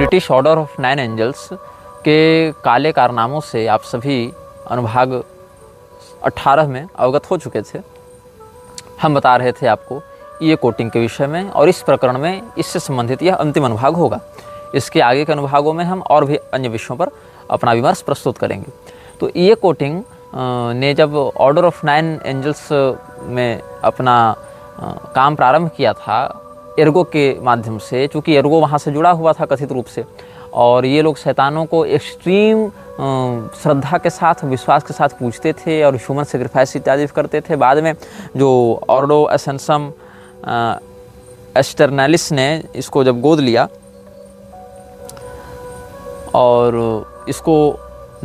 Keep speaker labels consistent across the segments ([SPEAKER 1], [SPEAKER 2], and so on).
[SPEAKER 1] British order of 9 angels के काले कारनामों से आप सभी अनुभाग 18 में अवगत हो चुके थे। हम बता रहे थे आपको ये कोटिंग के विषय में, और इस प्रकरण में इससे संबंधित यह अंतिम अनुभाग होगा। इसके आगे के अनुभागों में हम और भी अन्य विषयों पर अपना विमर्श प्रस्तुत करेंगे। तो ये कोटिंग ने जब ऑर्डर ऑफ 9 एंजल्स में अपना काम प्रारंभ किया था एर्गो के माध्यम से, चूँकि एर्गो वहाँ से जुड़ा हुआ था कथित रूप से, और ये लोग शैतानों को एक्सट्रीम श्रद्धा के साथ, विश्वास के साथ पूजते थे और ह्यूमन सेक्रीफाइस इत्यादि करते थे। बाद में जो ऑर्डो असेंसम एस्टर्नलिस ने इसको जब गोद लिया और इसको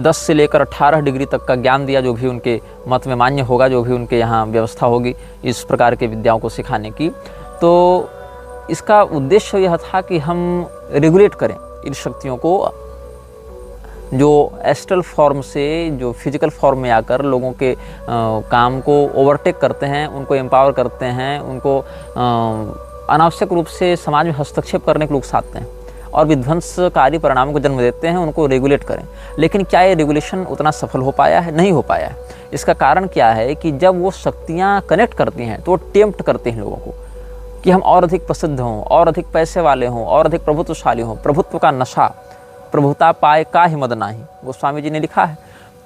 [SPEAKER 1] 10 से लेकर 18 डिग्री तक का ज्ञान दिया, जो भी उनके मत में मान्य होगा, जो भी उनके यहाँ व्यवस्था होगी इस प्रकार के विद्याओं को सिखाने की, तो इसका उद्देश्य यह था कि हम रेगुलेट करें इन शक्तियों को, जो एस्ट्रल फॉर्म से जो फिजिकल फॉर्म में आकर लोगों के काम को ओवरटेक करते हैं, उनको एम्पावर करते हैं, उनको अनावश्यक रूप से समाज में हस्तक्षेप करने के लोग साधते हैं और विध्वंसकारी परिणामों को जन्म देते हैं, उनको रेगुलेट करें। लेकिन क्या ये रेगुलेशन उतना सफल हो पाया है? नहीं हो पाया है। इसका कारण क्या है कि जब वो शक्तियाँ कनेक्ट करती हैं तो वो टेम्प्ट करते हैं लोगों को कि हम और अधिक प्रसिद्ध हों, और अधिक पैसे वाले हों, और अधिक प्रभुत्वशाली हों। प्रभुत्व का नशा, प्रभुता पाए का ही मद नाही, गोस्वामी जी ने लिखा है।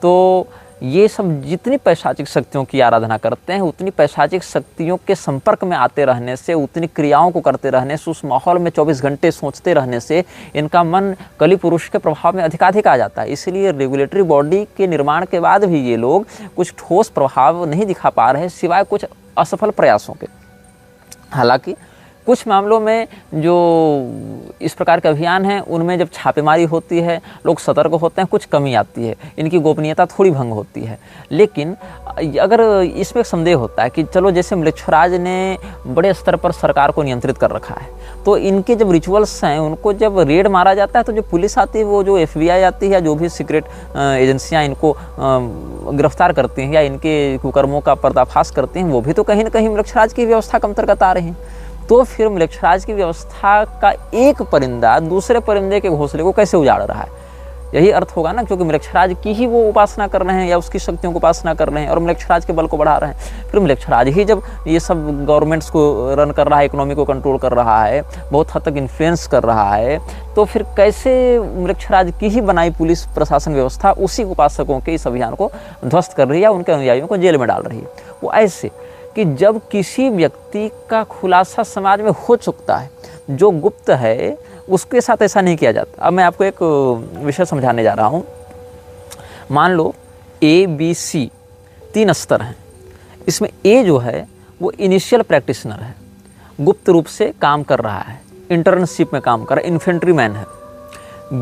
[SPEAKER 1] तो ये सब जितनी पैशाचिक शक्तियों की आराधना करते हैं, उतनी पैशाचिक शक्तियों के संपर्क में आते रहने से, उतनी क्रियाओं को करते रहने से, उस माहौल में 24 घंटे सोचते रहने से इनका मन कली पुरुष के प्रभाव में अधिकाधिक आ जाता है। इसलिए रेगुलेटरी बॉडी के निर्माण के बाद भी ये लोग कुछ ठोस प्रभाव नहीं दिखा पा रहे, सिवाय कुछ असफल प्रयासों के। हालांकि कुछ मामलों में जो इस प्रकार के अभियान हैं उनमें जब छापेमारी होती है, लोग सतर्क होते हैं, कुछ कमी आती है, इनकी गोपनीयता थोड़ी भंग होती है। लेकिन अगर इसमें संदेह होता है कि चलो जैसे म्लेच्छराज ने बड़े स्तर पर सरकार को नियंत्रित कर रखा है, तो इनके जब रिचुअल्स हैं उनको जब रेड मारा जाता है तो जो पुलिस आती है, वो जो FBI आती है, जो भी सीक्रेट एजेंसियाँ इनको गिरफ्तार करती हैं या इनके कुकर्मों का पर्दाफाश करती हैं, वो भी तो कहीं ना कहीं म्लेच्छराज की व्यवस्था के अंतर्गत आ रही हैं। तो फिर म्लेच्छराज की व्यवस्था का एक परिंदा दूसरे परिंदे के घोंसले को कैसे उजाड़ रहा है? यही अर्थ होगा ना, क्योंकि म्लेच्छराज की ही वो उपासना कर रहे हैं या उसकी शक्तियों को उपासना कर रहे हैं और म्लेच्छराज के बल को बढ़ा रहे हैं। फिर म्लेच्छराज ही जब ये सब गवर्नमेंट्स को रन कर रहा है, इकोनॉमी को कंट्रोल कर रहा है, बहुत हद तक इन्फ्लुएंस कर रहा है, तो फिर कैसे म्लेच्छराज की ही बनाई पुलिस प्रशासन व्यवस्था उसी उपासकों के इस अभियान को ध्वस्त कर रही है या उनके अनुयायियों को जेल में डाल रही है? वो ऐसे कि जब किसी व्यक्ति का खुलासा समाज में हो चुकता है, जो गुप्त है, उसके साथ ऐसा नहीं किया जाता। अब मैं आपको एक विषय समझाने जा रहा हूँ। मान लो ABC 3 स्तर हैं। इसमें A जो है वो इनिशियल प्रैक्टिशनर है, गुप्त रूप से काम कर रहा है, इंटर्नशिप में काम कर रहा है, इन्फेंट्री मैन है।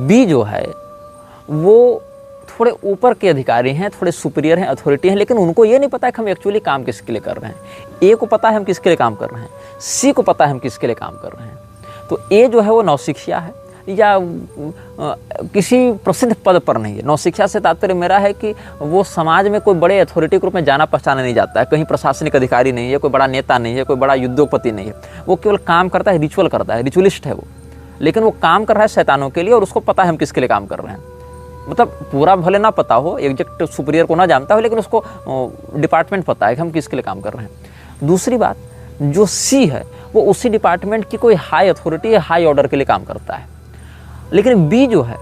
[SPEAKER 1] B जो है वो थोड़े ऊपर के अधिकारी हैं, थोड़े सुपीरियर हैं, अथॉरिटी हैं, लेकिन उनको ये नहीं पता है कि हम एक्चुअली काम किसके लिए कर रहे हैं। A को पता है हम किसके लिए काम कर रहे हैं, C को पता है हम किसके लिए काम कर रहे हैं। तो A जो है वो नौसिखिया है या किसी प्रसिद्ध पद पर नहीं है। नौसिखिया से तात्पर्य मेरा है कि वो समाज में कोई बड़े अथॉरिटी के रूप में जाना पहचाना नहीं जाता है, कहीं प्रशासनिक अधिकारी नहीं है, कोई बड़ा नेता नहीं है, कोई बड़ा उद्योगपति नहीं है। वो केवल काम करता है, रिचुअल करता है, रिचुअलिस्ट है वो, लेकिन वो काम कर रहा है शैतानों के लिए और उसको पता है हम किसके लिए काम कर रहे हैं। मतलब पूरा भले ना पता हो, एग्जैक्ट सुपीरियर को ना जानता हो, लेकिन उसको डिपार्टमेंट पता है कि हम किसके लिए काम कर रहे हैं। दूसरी बात, जो C है वो उसी डिपार्टमेंट की कोई हाई अथॉरिटी या हाई ऑर्डर के लिए काम करता है। लेकिन B जो है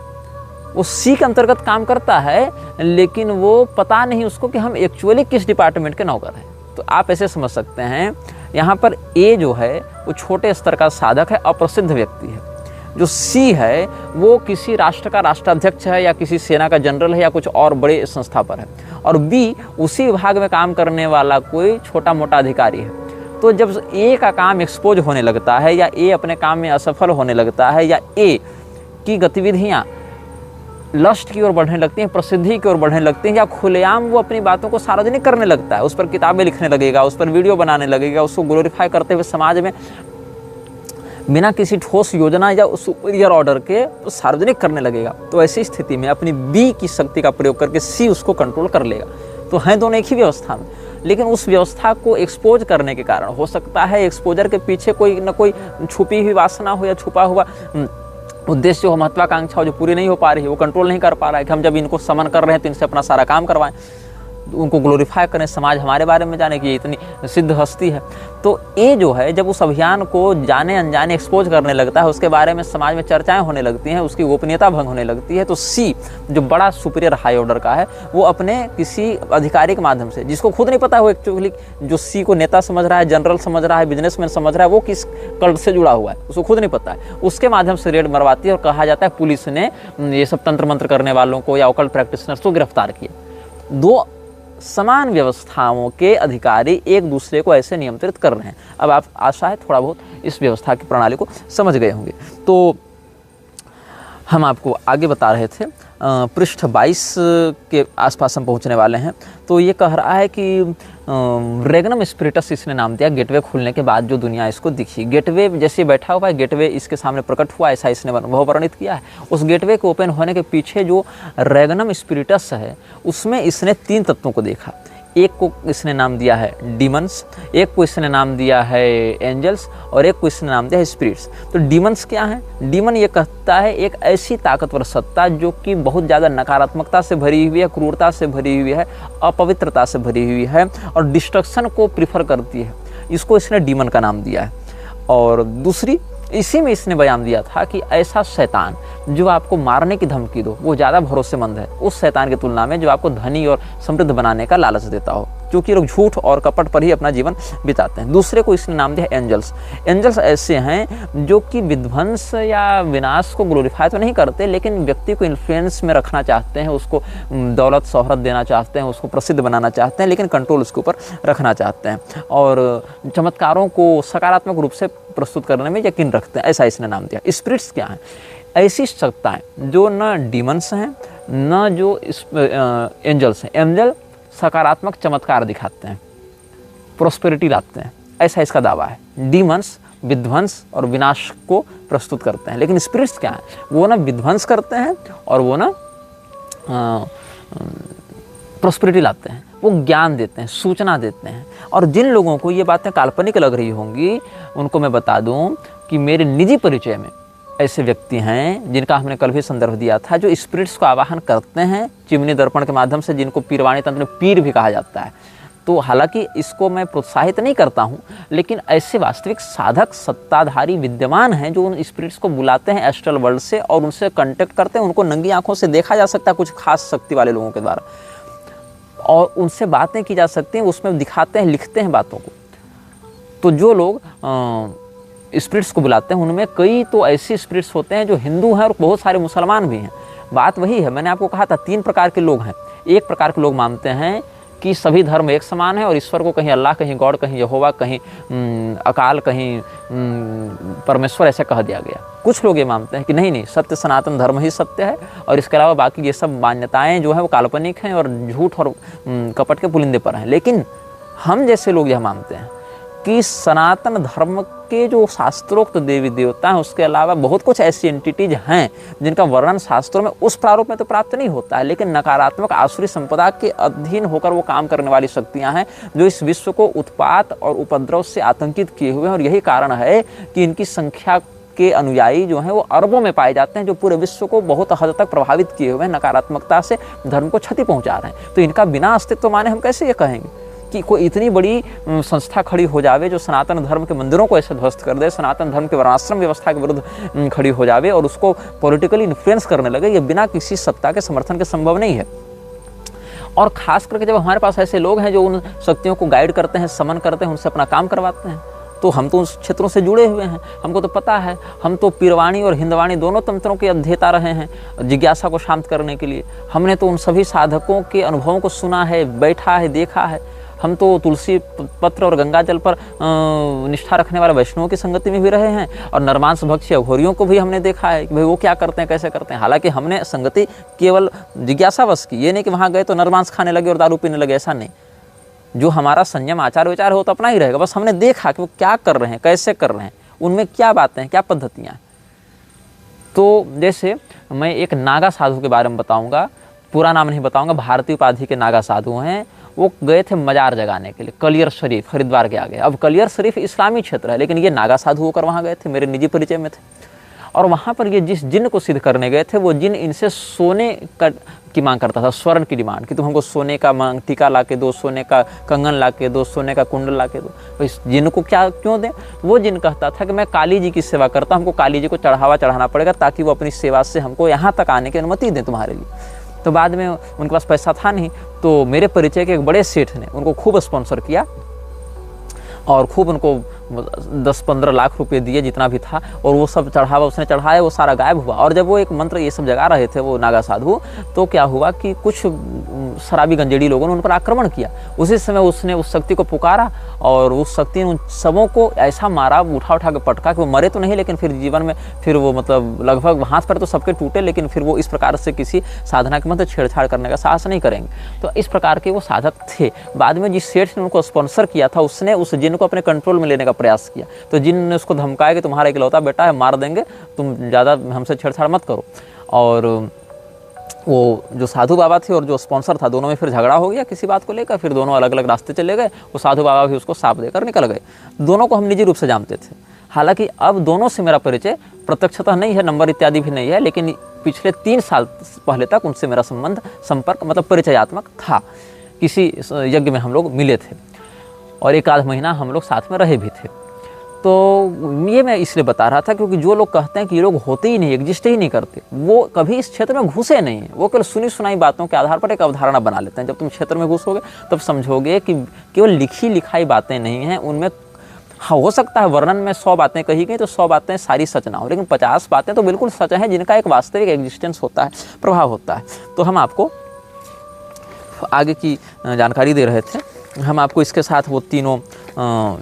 [SPEAKER 1] वो C के अंतर्गत काम करता है, लेकिन वो पता नहीं उसको कि हम एक्चुअली किस डिपार्टमेंट के नौकर हैं। तो आप ऐसे समझ सकते हैं, यहाँ पर A जो है वो छोटे स्तर का साधक है, अप्रसिद्ध व्यक्ति है। जो C है वो किसी राष्ट्र का राष्ट्राध्यक्ष है या किसी सेना का जनरल है या कुछ और बड़े संस्था पर है, और B उसी विभाग में काम करने वाला कोई छोटा मोटा अधिकारी है। तो जब A का काम एक्सपोज होने लगता है या A अपने काम में असफल होने लगता है या A की गतिविधियाँ लस्ट की ओर बढ़ने लगती हैं, प्रसिद्धि की ओर बढ़ने लगती हैं, या खुलेआम वो अपनी बातों को सार्वजनिक करने लगता है, उस पर किताबें लिखने लगेगा, उस पर वीडियो बनाने लगेगा, उसको ग्लोरीफाई करते हुए समाज में बिना किसी ठोस योजना या सुपीरियर ऑर्डर के सार्वजनिक करने लगेगा, तो ऐसी स्थिति में अपनी बी की शक्ति का प्रयोग करके सी उसको कंट्रोल कर लेगा। तो हैं दोनों एक ही व्यवस्था में, लेकिन उस व्यवस्था को एक्सपोज करने के कारण हो सकता है एक्सपोजर के पीछे कोई न कोई छुपी हुई वासना हो या छुपा हुआ उद्देश्य हो, महत्वाकांक्षा हो जो पूरी नहीं हो पा रही है, वो कंट्रोल नहीं कर पा रहा है कि हम जब इनको समन कर रहे हैं तो इनसे अपना सारा काम करवाएं, उनको ग्लोरीफाई करें, समाज हमारे बारे में जाने कि ये इतनी सिद्ध हस्ती है। तो ये जो है जब उस अभियान को जाने अनजाने एक्सपोज करने लगता है, उसके बारे में समाज में चर्चाएं होने लगती हैं, उसकी गोपनीयता भंग होने लगती है, तो सी जो बड़ा सुपीरियर हाई ऑर्डर का है वो अपने किसी अधिकारी के माध्यम से, जिसको खुद नहीं पता है वो एक्चुअली जो सी को नेता समझ रहा है, जनरल समझ रहा है, बिजनेसमैन समझ रहा है, वो किस कल्ट से जुड़ा हुआ है उसको खुद नहीं पता है, उसके माध्यम से रेड मरवाती है और कहा जाता है पुलिस ने ये सब तंत्र मंत्र करने वालों को या ऑकल्ट प्रैक्टिशनर्स को गिरफ्तार किया। दो समान व्यवस्थाओं के अधिकारी एक दूसरे को ऐसे नियंत्रित कर रहे हैं। अब आप आशा है थोड़ा बहुत इस व्यवस्था की प्रणाली को समझ गए होंगे। तो हम आपको आगे बता रहे थे, पृष्ठ 22 के आसपास हम पहुंचने वाले हैं। तो ये कह रहा है कि रेगनम स्पिरिटस इसने नाम दिया गेटवे खुलने के बाद जो दुनिया इसको दिखी। गेटवे जैसे बैठा हुआ है, गेटवे इसके सामने प्रकट हुआ, ऐसा इसने वह वर्णित किया है। उस गेटवे के ओपन होने के पीछे जो रेगनम स्पिरिटस है उसमें इसने 3 तत्वों को देखा। एक को इसने नाम दिया है डीमंस, एक को इसने नाम दिया है एंजल्स और एक को इसने नाम दिया है स्पिरिट्स। तो डीमंस क्या है? डीमन ये कहता है एक ऐसी ताकतवर सत्ता जो कि बहुत ज़्यादा नकारात्मकता से भरी हुई है, क्रूरता से भरी हुई है, अपवित्रता से भरी हुई है और डिस्ट्रक्शन को प्रीफर करती है। इसको इसने डीमन का नाम दिया है। और दूसरी इसी में इसने बयान दिया था कि ऐसा शैतान जो आपको मारने की धमकी दो वो ज़्यादा भरोसेमंद है उस शैतान की तुलना में जो आपको धनी और समृद्ध बनाने का लालच देता हो, क्योंकि लोग झूठ और कपट पर ही अपना जीवन बिताते हैं। दूसरे को इसने नाम दिया एंजल्स। एंजल्स ऐसे हैं जो कि विध्वंस या विनाश को ग्लोरीफाई तो नहीं करते, लेकिन व्यक्ति को इन्फ्लुएंस में रखना चाहते हैं, उसको दौलत शोहरत देना चाहते हैं, उसको प्रसिद्ध बनाना चाहते हैं, लेकिन कंट्रोल उसके ऊपर रखना चाहते हैं और चमत्कारों को सकारात्मक रूप से प्रस्तुत करने में यकीन रखते हैं, ऐसा इसने नाम दिया। स्पिरिट्स क्या हैं? ऐसी सत्ताएं जो न डीमंस हैं न जो एंजल्स हैं। एंजल सकारात्मक चमत्कार दिखाते हैं, प्रोस्पेरिटी लाते हैं, ऐसा इसका दावा है। डीमंस विध्वंस और विनाश को प्रस्तुत करते हैं, लेकिन स्पिरिट्स क्या है? वो ना विध्वंस करते हैं और वो ना प्रोस्पेरिटी लाते हैं, वो ज्ञान देते हैं, सूचना देते हैं। और जिन लोगों को ये बातें काल्पनिक लग रही होंगी उनको मैं बता दूं कि मेरे निजी परिचय में ऐसे व्यक्ति हैं जिनका हमने कल भी संदर्भ दिया था, जो स्पिरिट्स को आवाहन करते हैं चिमनी दर्पण के माध्यम से, जिनको पीरवाणी तंत्र में पीर भी कहा जाता है। तो हालांकि इसको मैं प्रोत्साहित नहीं करता हूं, लेकिन ऐसे वास्तविक साधक सत्ताधारी विद्यमान हैं जो उन स्पिरिट्स को बुलाते हैं एस्ट्रल वर्ल्ड से और उनसे कांटेक्ट करते हैं। उनको नंगी आंखों से देखा जा सकता है कुछ खास शक्ति वाले लोगों के द्वारा, और उनसे बातें की जा सकती हैं, उसमें दिखाते हैं, लिखते हैं बातों को। तो जो लोग स्पिरिट्स को बुलाते हैं उनमें कई तो ऐसे स्पिरिट्स होते हैं जो हिंदू हैं और बहुत सारे मुसलमान भी हैं। बात वही है, मैंने आपको कहा था 3 प्रकार के लोग हैं। एक प्रकार के लोग मानते हैं कि सभी धर्म एक समान है और ईश्वर को कहीं अल्लाह, कहीं गॉड, कहीं यहोवा, कहीं अकाल, कहीं परमेश्वर ऐसे कह दिया गया। कुछ लोग ये मानते हैं कि नहीं, सत्य सनातन धर्म ही सत्य है और इसके अलावा बाकी ये सब मान्यताएं जो है वो काल्पनिक हैं और झूठ और कपट के पुलिंदे पर हैं। लेकिन हम जैसे लोग यह मानते हैं कि सनातन धर्म के जो शास्त्रोक्त देवी देवता हैं उसके अलावा बहुत कुछ ऐसी एंटिटीज हैं जिनका वर्णन शास्त्रों में उस प्रारूप में तो प्राप्त नहीं होता है, लेकिन नकारात्मक आसुरी संपदा के अधीन होकर वो काम करने वाली शक्तियां हैं जो इस विश्व को उत्पात और उपद्रव से आतंकित किए हुए हैं। और यही कारण है कि इनकी संख्या के अनुयायी जो हैं वो अरबों में पाए जाते हैं, जो पूरे विश्व को बहुत हद तक प्रभावित किए हुए हैं, नकारात्मकता से धर्म को क्षति पहुंचा रहे हैं। तो इनका बिना अस्तित्व माने हम कैसे ये कहेंगे कि कोई इतनी बड़ी संस्था खड़ी हो जावे जो सनातन धर्म के मंदिरों को ऐसे ध्वस्त कर दे, सनातन धर्म के वर्णाश्रम व्यवस्था के विरुद्ध खड़ी हो जावे और उसको पॉलिटिकली इन्फ्लुएंस करने लगे, ये बिना किसी सत्ता के समर्थन के संभव नहीं है। और खास करके जब हमारे पास ऐसे लोग हैं जो उन शक्तियों को गाइड करते हैं, समन करते हैं, उनसे अपना काम करवाते हैं, तो हम तो उस क्षेत्रों से जुड़े हुए हैं, हमको तो पता है। हम तो पीरवाणी और हिंदवाणी दोनों तंत्रों के अध्येता रहे हैं जिज्ञासा को शांत करने के लिए। हमने तो उन सभी साधकों के अनुभवों को सुना है, बैठा है, देखा है। हम तो तुलसी पत्र और गंगा जल पर निष्ठा रखने वाले वैष्णवों की संगति में भी रहे हैं और नरमांस भक्षी अघोरियों को भी हमने देखा है कि भाई वो क्या करते हैं, कैसे करते हैं। हालांकि हमने संगति केवल जिज्ञासावश की, ये नहीं कि वहाँ गए तो नरमांस खाने लगे और दारू पीने लगे, ऐसा नहीं। जो हमारा संयम आचार विचार हो तो अपना ही रहेगा, बस हमने देखा कि वो क्या कर रहे हैं, कैसे कर रहे हैं, उनमें क्या बातें हैं, क्या पद्धतियाँ हैं। तो जैसे मैं एक नागा साधु के बारे में बताऊँगा, पूरा नाम नहीं बताऊँगा, भारतीय उपाधि के नागा साधु हैं। वो गए थे मजार जगाने के लिए कलियर शरीफ, हरिद्वार के आगे। अब कलियर शरीफ इस्लामी क्षेत्र है, लेकिन ये नागा साधु होकर वहाँ गए थे, मेरे निजी परिचय में थे। और वहाँ पर ये जिस जिन को सिद्ध करने गए थे वो जिन इनसे सोने की मांग करता था, स्वर्ण की डिमांड कि तुम हमको सोने का टीका ला के दो, सोने का कंगन ला के दो, सोने का कुंडल ला के दो। तो इस जिन को क्या क्यों दें? वो जिन कहता था कि मैं काली जी की सेवा करता, हमको काली जी को चढ़ावा चढ़ाना पड़ेगा ताकि वो अपनी सेवा से हमको यहाँ तक आने की अनुमति दें तुम्हारे लिए। तो बाद में उनके पास पैसा था नहीं, तो मेरे परिचय के एक बड़े सेठ ने उनको खूब स्पॉन्सर किया और खूब उनको 10-15 लाख रुपए दिए जितना भी था, और वो सब चढ़ावा उसने चढ़ाया, वो सारा गायब हुआ। और जब वो एक मंत्र ये सब जगा रहे थे वो नागा साधु, तो क्या हुआ कि कुछ शराबी गंजेड़ी लोगों ने उन पर आक्रमण किया। उसी समय उसने उस शक्ति को पुकारा और उस शक्ति ने उन सबों को ऐसा मारा, उठा उठा के पटका कि वो मरे तो नहीं, लेकिन फिर जीवन में फिर वो मतलब लगभग हाथ पैर तो सबके टूटे, लेकिन फिर वो इस प्रकार से किसी साधना के मतलब छेड़छाड़ करने का साहस नहीं करेंगे। तो इस प्रकार के वो साधक थे। बाद में जिस सेठ ने उनको स्पॉन्सर किया था उसने उस जिन को अपने कंट्रोल में लेने का प्रयास किया, तो जिन ने उसको धमकाया कि तुम्हारा इकलौता बेटा है, मार देंगे, तुम ज़्यादा हमसे छेड़छाड़ मत करो। और वो जो साधु बाबा थे और जो स्पॉन्सर था, दोनों में फिर झगड़ा हो गया किसी बात को लेकर, फिर दोनों अलग अलग रास्ते चले गए। वो साधु बाबा भी उसको साफ देकर निकल गए। दोनों को हम निजी रूप से जानते थे, हालांकि अब दोनों से मेरा परिचय प्रत्यक्षतः नहीं है, नंबर इत्यादि भी नहीं है, लेकिन पिछले 3 साल पहले तक उनसे मेरा संपर्क मतलब परिचयात्मक था। किसी यज्ञ में हम लोग मिले थे और 1 आध महीना हम लोग साथ में रहे भी थे। तो ये मैं इसलिए बता रहा था क्योंकि जो लोग कहते हैं कि ये लोग होते ही नहीं, एग्जिस्ट ही नहीं करते, वो कभी इस क्षेत्र में घुसे नहीं हैं। वो केवल सुनी सुनाई बातों के आधार पर एक अवधारणा बना लेते हैं। जब तुम क्षेत्र में घुसोगे तब समझोगे कि केवल लिखी लिखाई बातें नहीं हैं, उनमें हाँ हो सकता है वर्णन में 100 बातें कही गई तो 100 बातें सारी सच ना हो, लेकिन 50 बातें तो बिल्कुल सच हैं जिनका एक वास्तविक एग्जिस्टेंस होता है, प्रभाव होता है। तो हम आपको आगे की जानकारी दे रहे थे। हम आपको इसके साथ वो तीनों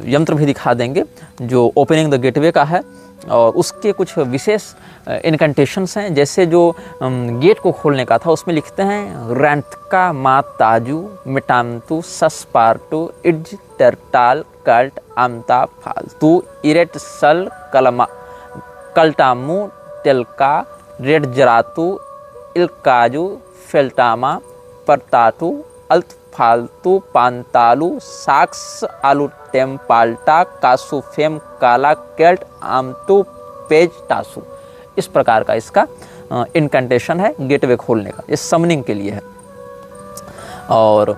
[SPEAKER 1] यंत्र भी दिखा देंगे जो ओपनिंग द गेटवे का है, और उसके कुछ विशेष इनकंटेशंस हैं। जैसे जो गेट को खोलने का था उसमें लिखते हैं रैंतका मा ताजू मिटामतु सस्पार्टू इज टर्टाल कल्ट आमता फालतू इरेट सल कलमा कल्टामू टेलका रेड जरातू इलकाजू फेल्टामा परतातू अल्त फालतू पांतालू साक्स आलू टेम्पाल्टा कासुफेम काला केल्ट आमटू पेज टासू। इस प्रकार का इसका इनकंटेशन है गेटवे खोलने का, ये समनिंग के लिए है। और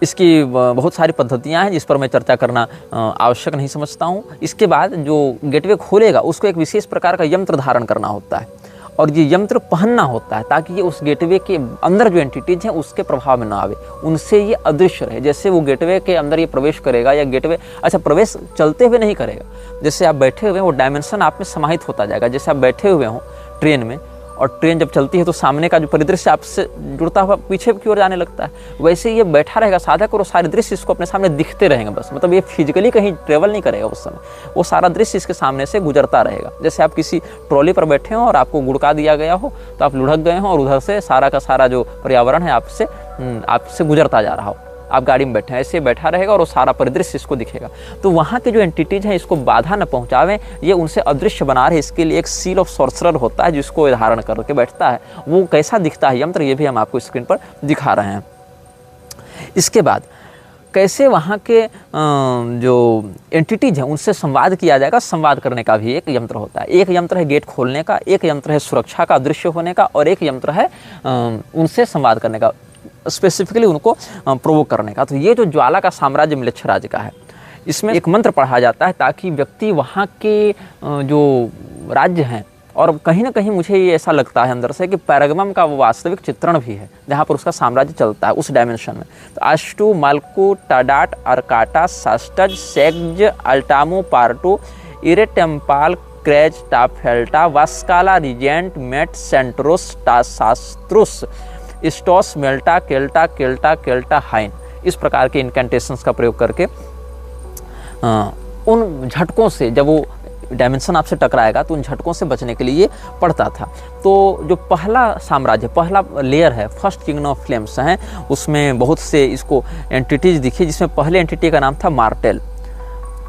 [SPEAKER 1] इसकी बहुत सारी पद्धतियां हैं जिस पर मैं चर्चा करना आवश्यक नहीं समझता हूँ। इसके बाद जो गेटवे खोलेगा उसको एक विशेष प्रकार का यंत्र धारण करना होता है और ये यंत्र पहनना होता है ताकि ये उस गेटवे के अंदर जो एंटिटीज हैं उसके प्रभाव में ना आवे, उनसे ये अदृश्य रहे। जैसे वो गेटवे के अंदर ये प्रवेश करेगा या गेटवे प्रवेश चलते हुए नहीं करेगा, जैसे आप बैठे हुए हैं वो डायमेंशन आप में समाहित होता जाएगा। जैसे आप बैठे हुए हों ट्रेन में और ट्रेन जब चलती है तो सामने का जो परिदृश्य आपसे जुड़ता हुआ पीछे की ओर जाने लगता है, वैसे ये बैठा रहेगा साधक और वो सारे दृश्य इसको अपने सामने दिखते रहेंगे बस, मतलब ये फिजिकली कहीं ट्रेवल नहीं करेगा उस समय, वो सारा दृश्य इसके सामने से गुजरता रहेगा। जैसे आप किसी ट्रॉली पर बैठे हो और आपको गुड़का दिया गया हो तो आप लुढ़क गए हो और उधर से सारा का सारा जो पर्यावरण है आपसे गुजरता जा रहा हो, आप गाड़ी में बैठे हैं, ऐसे बैठा रहेगा और वो सारा परिदृश्य इसको दिखेगा। तो वहाँ के जो एंटिटीज हैं इसको बाधा न पहुँचावें, ये उनसे अदृश्य बना रहे, इसके लिए एक सील ऑफ सॉर्सरर होता है जिसको धारण करके बैठता है। वो कैसा दिखता है यंत्र, ये भी हम आपको स्क्रीन पर दिखा रहे हैं। इसके बाद कैसे वहाँ के जो एंटिटीज हैं उनसे संवाद किया जाएगा, संवाद करने का भी एक यंत्र होता है। एक यंत्र है गेट खोलने का, एक यंत्र है सुरक्षा का, अदृश्य होने का, और एक यंत्र है उनसे संवाद करने का, स्पेसिफिकली उनको प्रोवोक करने का। तो ये जो ज्वाला का साम्राज्य म्लेच्छराज का है, इसमें एक मंत्र पढ़ा जाता है ताकि व्यक्ति वहाँ के जो राज्य हैं, और कहीं ना कहीं मुझे ये ऐसा लगता है अंदर से कि पैरागमम का वो वास्तविक चित्रण भी है जहाँ पर उसका साम्राज्य चलता है उस डायमेंशन में। तो अष्टू माल्कू टाडाट अर्काटा सास्टज सेग्ज अल्टामो पार्टू इरेटेम्पाल क्रेज टाफेल्टा वास्काला रिजेंट मेट सेंट्रोस टासास्त्रुस स्टॉस मेल्टा केल्टा केल्टा केल्टा हाइन। इस प्रकार के इनकैंटेशंस का प्रयोग करके उन झटकों से, जब वो डायमेंशन आपसे टकराएगा तो उन झटकों से बचने के लिए पड़ता था। तो जो पहला साम्राज्य, पहला लेयर है, फर्स्ट किंगडम ऑफ फ्लेम्स हैं, उसमें बहुत से इसको एंटिटीज दिखी, जिसमें पहले एंटिटी का नाम था मार्टेल।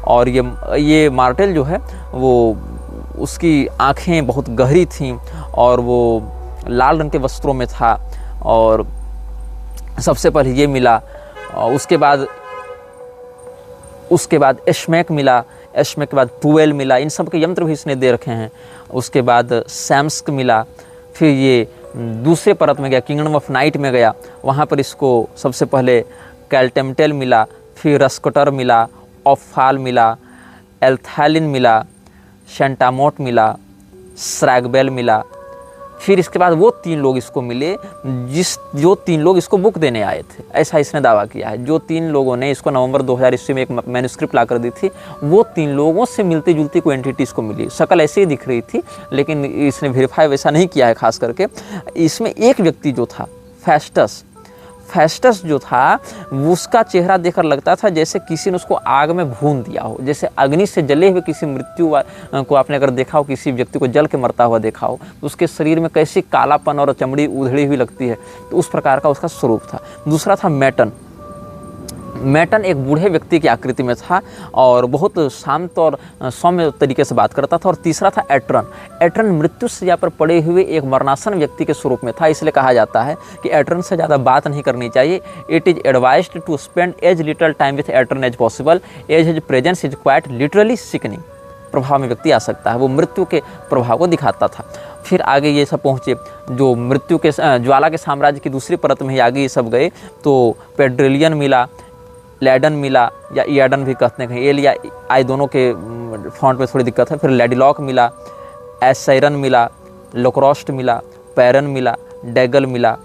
[SPEAKER 1] और ये मार्टेल जो है वो उसकी आँखें बहुत गहरी थीं और वो लाल रंग के वस्त्रों में था, और सबसे पहले ये मिला। और उसके बाद एश्मेक मिला। एस्मे के बाद टुएल मिला, इन सब के यंत्र भी इसने दे रखे हैं। उसके बाद सैम्स्क मिला, फिर ये दूसरे परत में गया, किंगडम ऑफ नाइट में गया, वहाँ पर इसको सबसे पहले कैल्टेमटेल मिला, फिर रस्कटर मिला, ऑफाल मिला, एल्थैलिन मिला, शेंटामोट मिला, स्रैगबेल मिला। फिर इसके बाद वो 3 लोग इसको मिले जो 3 लोग इसको बुक देने आए थे, ऐसा इसने दावा किया है। जो 3 लोगों ने इसको नवंबर 2000 ईस्वी में एक मैन्युस्क्रिप्ट ला कर दी थी, वो 3 लोगों से मिलती जुलती कोई एंटिटी इसको मिली। शक्ल ऐसे ही दिख रही थी, लेकिन इसने वेरीफाई वैसा नहीं किया है खास करके। इसमें एक व्यक्ति जो था फेस्टस जो था, उसका चेहरा देखकर लगता था जैसे किसी ने उसको आग में भून दिया हो, जैसे अग्नि से जले हुए किसी मृत्यु को आपने अगर देखा हो, किसी व्यक्ति को जल के मरता हुआ देखा हो, तो उसके शरीर में कैसी कालापन और चमड़ी उधड़ी हुई लगती है, तो उस प्रकार का उसका स्वरूप था। दूसरा था मैटन एक बूढ़े व्यक्ति की आकृति में था और बहुत शांत और सौम्य तरीके से बात करता था। और तीसरा था एट्रन मृत्यु सज्जा पर पड़े हुए एक मरणासन व्यक्ति के स्वरूप में था। इसलिए कहा जाता है कि एट्रन से ज़्यादा बात नहीं करनी चाहिए। It is advised to spend as little time with एट्रन as possible, as his presence is quite literally sickening. प्रभाव में व्यक्ति आ सकता है, वो मृत्यु के प्रभाव को दिखाता था। फिर आगे ये सब पहुँचे, जो मृत्यु के ज्वाला के साम्राज्य की दूसरी परत में ही आगे ये सब गए, तो पेड्रिलियन मिला, लैडन मिला, या ईडन भी कहते हैं, एल या आई दोनों के फॉन्ट में थोड़ी दिक्कत है। फिर लेडिलॉक मिला, एसैरन मिला, लोक्रोस्ट मिला, पैरन मिला, डेगल मिला,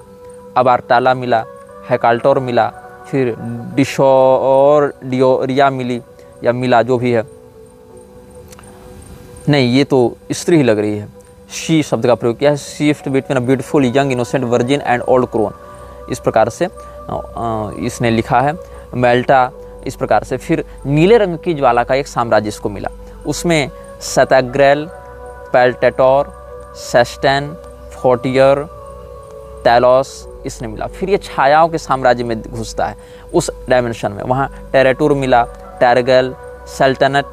[SPEAKER 1] अबार्टाला मिला, हैकाल्टोर मिला, फिर डिशोर डियोरिया मिली या मिला, जो भी है, नहीं ये तो स्त्री ही लग रही है। शी शब्द का प्रयोग किया है। Shift between a beautiful young innocent virgin and old crone, इस प्रकार से इसने लिखा है। मेल्टा, इस प्रकार से। फिर नीले रंग की ज्वाला का एक साम्राज्य इसको मिला, उसमें सतग्रेल, पेल्टेटोर, सेस्टेन, फोर्टियर, टैलोस इसने मिला। फिर ये छायाओं के साम्राज्य में घुसता है उस डायमेंशन में, वहाँ टेरेटूर मिला, टैरगेल, सेल्टनट,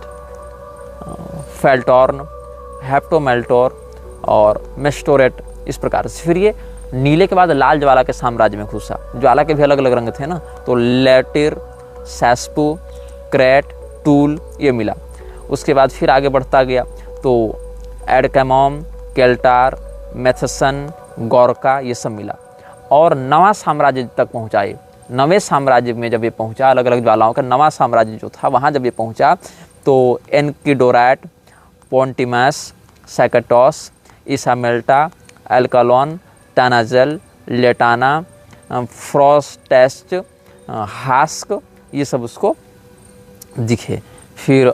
[SPEAKER 1] फेल्टॉर्न, हेप्टोमेल्टोर और मेस्टोरेट, इस प्रकार से। फिर ये नीले के बाद लाल ज्वाला के साम्राज्य में घुसा। ज्वाला के भी अलग अलग रंग थे ना, तो लेटिर, सैस्पू, क्रेट, टूल ये मिला। उसके बाद फिर आगे बढ़ता गया तो एडकैमोम, केल्टार, मेथसन, गोरका ये सब मिला। और नवा साम्राज्य तक पहुँचाए। नवे साम्राज्य में जब ये पहुँचा, अलग अलग ज्वालाओं का नवा साम्राज्य जो था, वहाँ जब ये पहुँचा तो एनकिडोरैट, पोंटिमस, सैकेटोस, इसामेल्टा, एल्कालोन, टानाजेल, लेटाना, फ्रोस्टेस्ट, हास्क ये सब उसको दिखे। फिर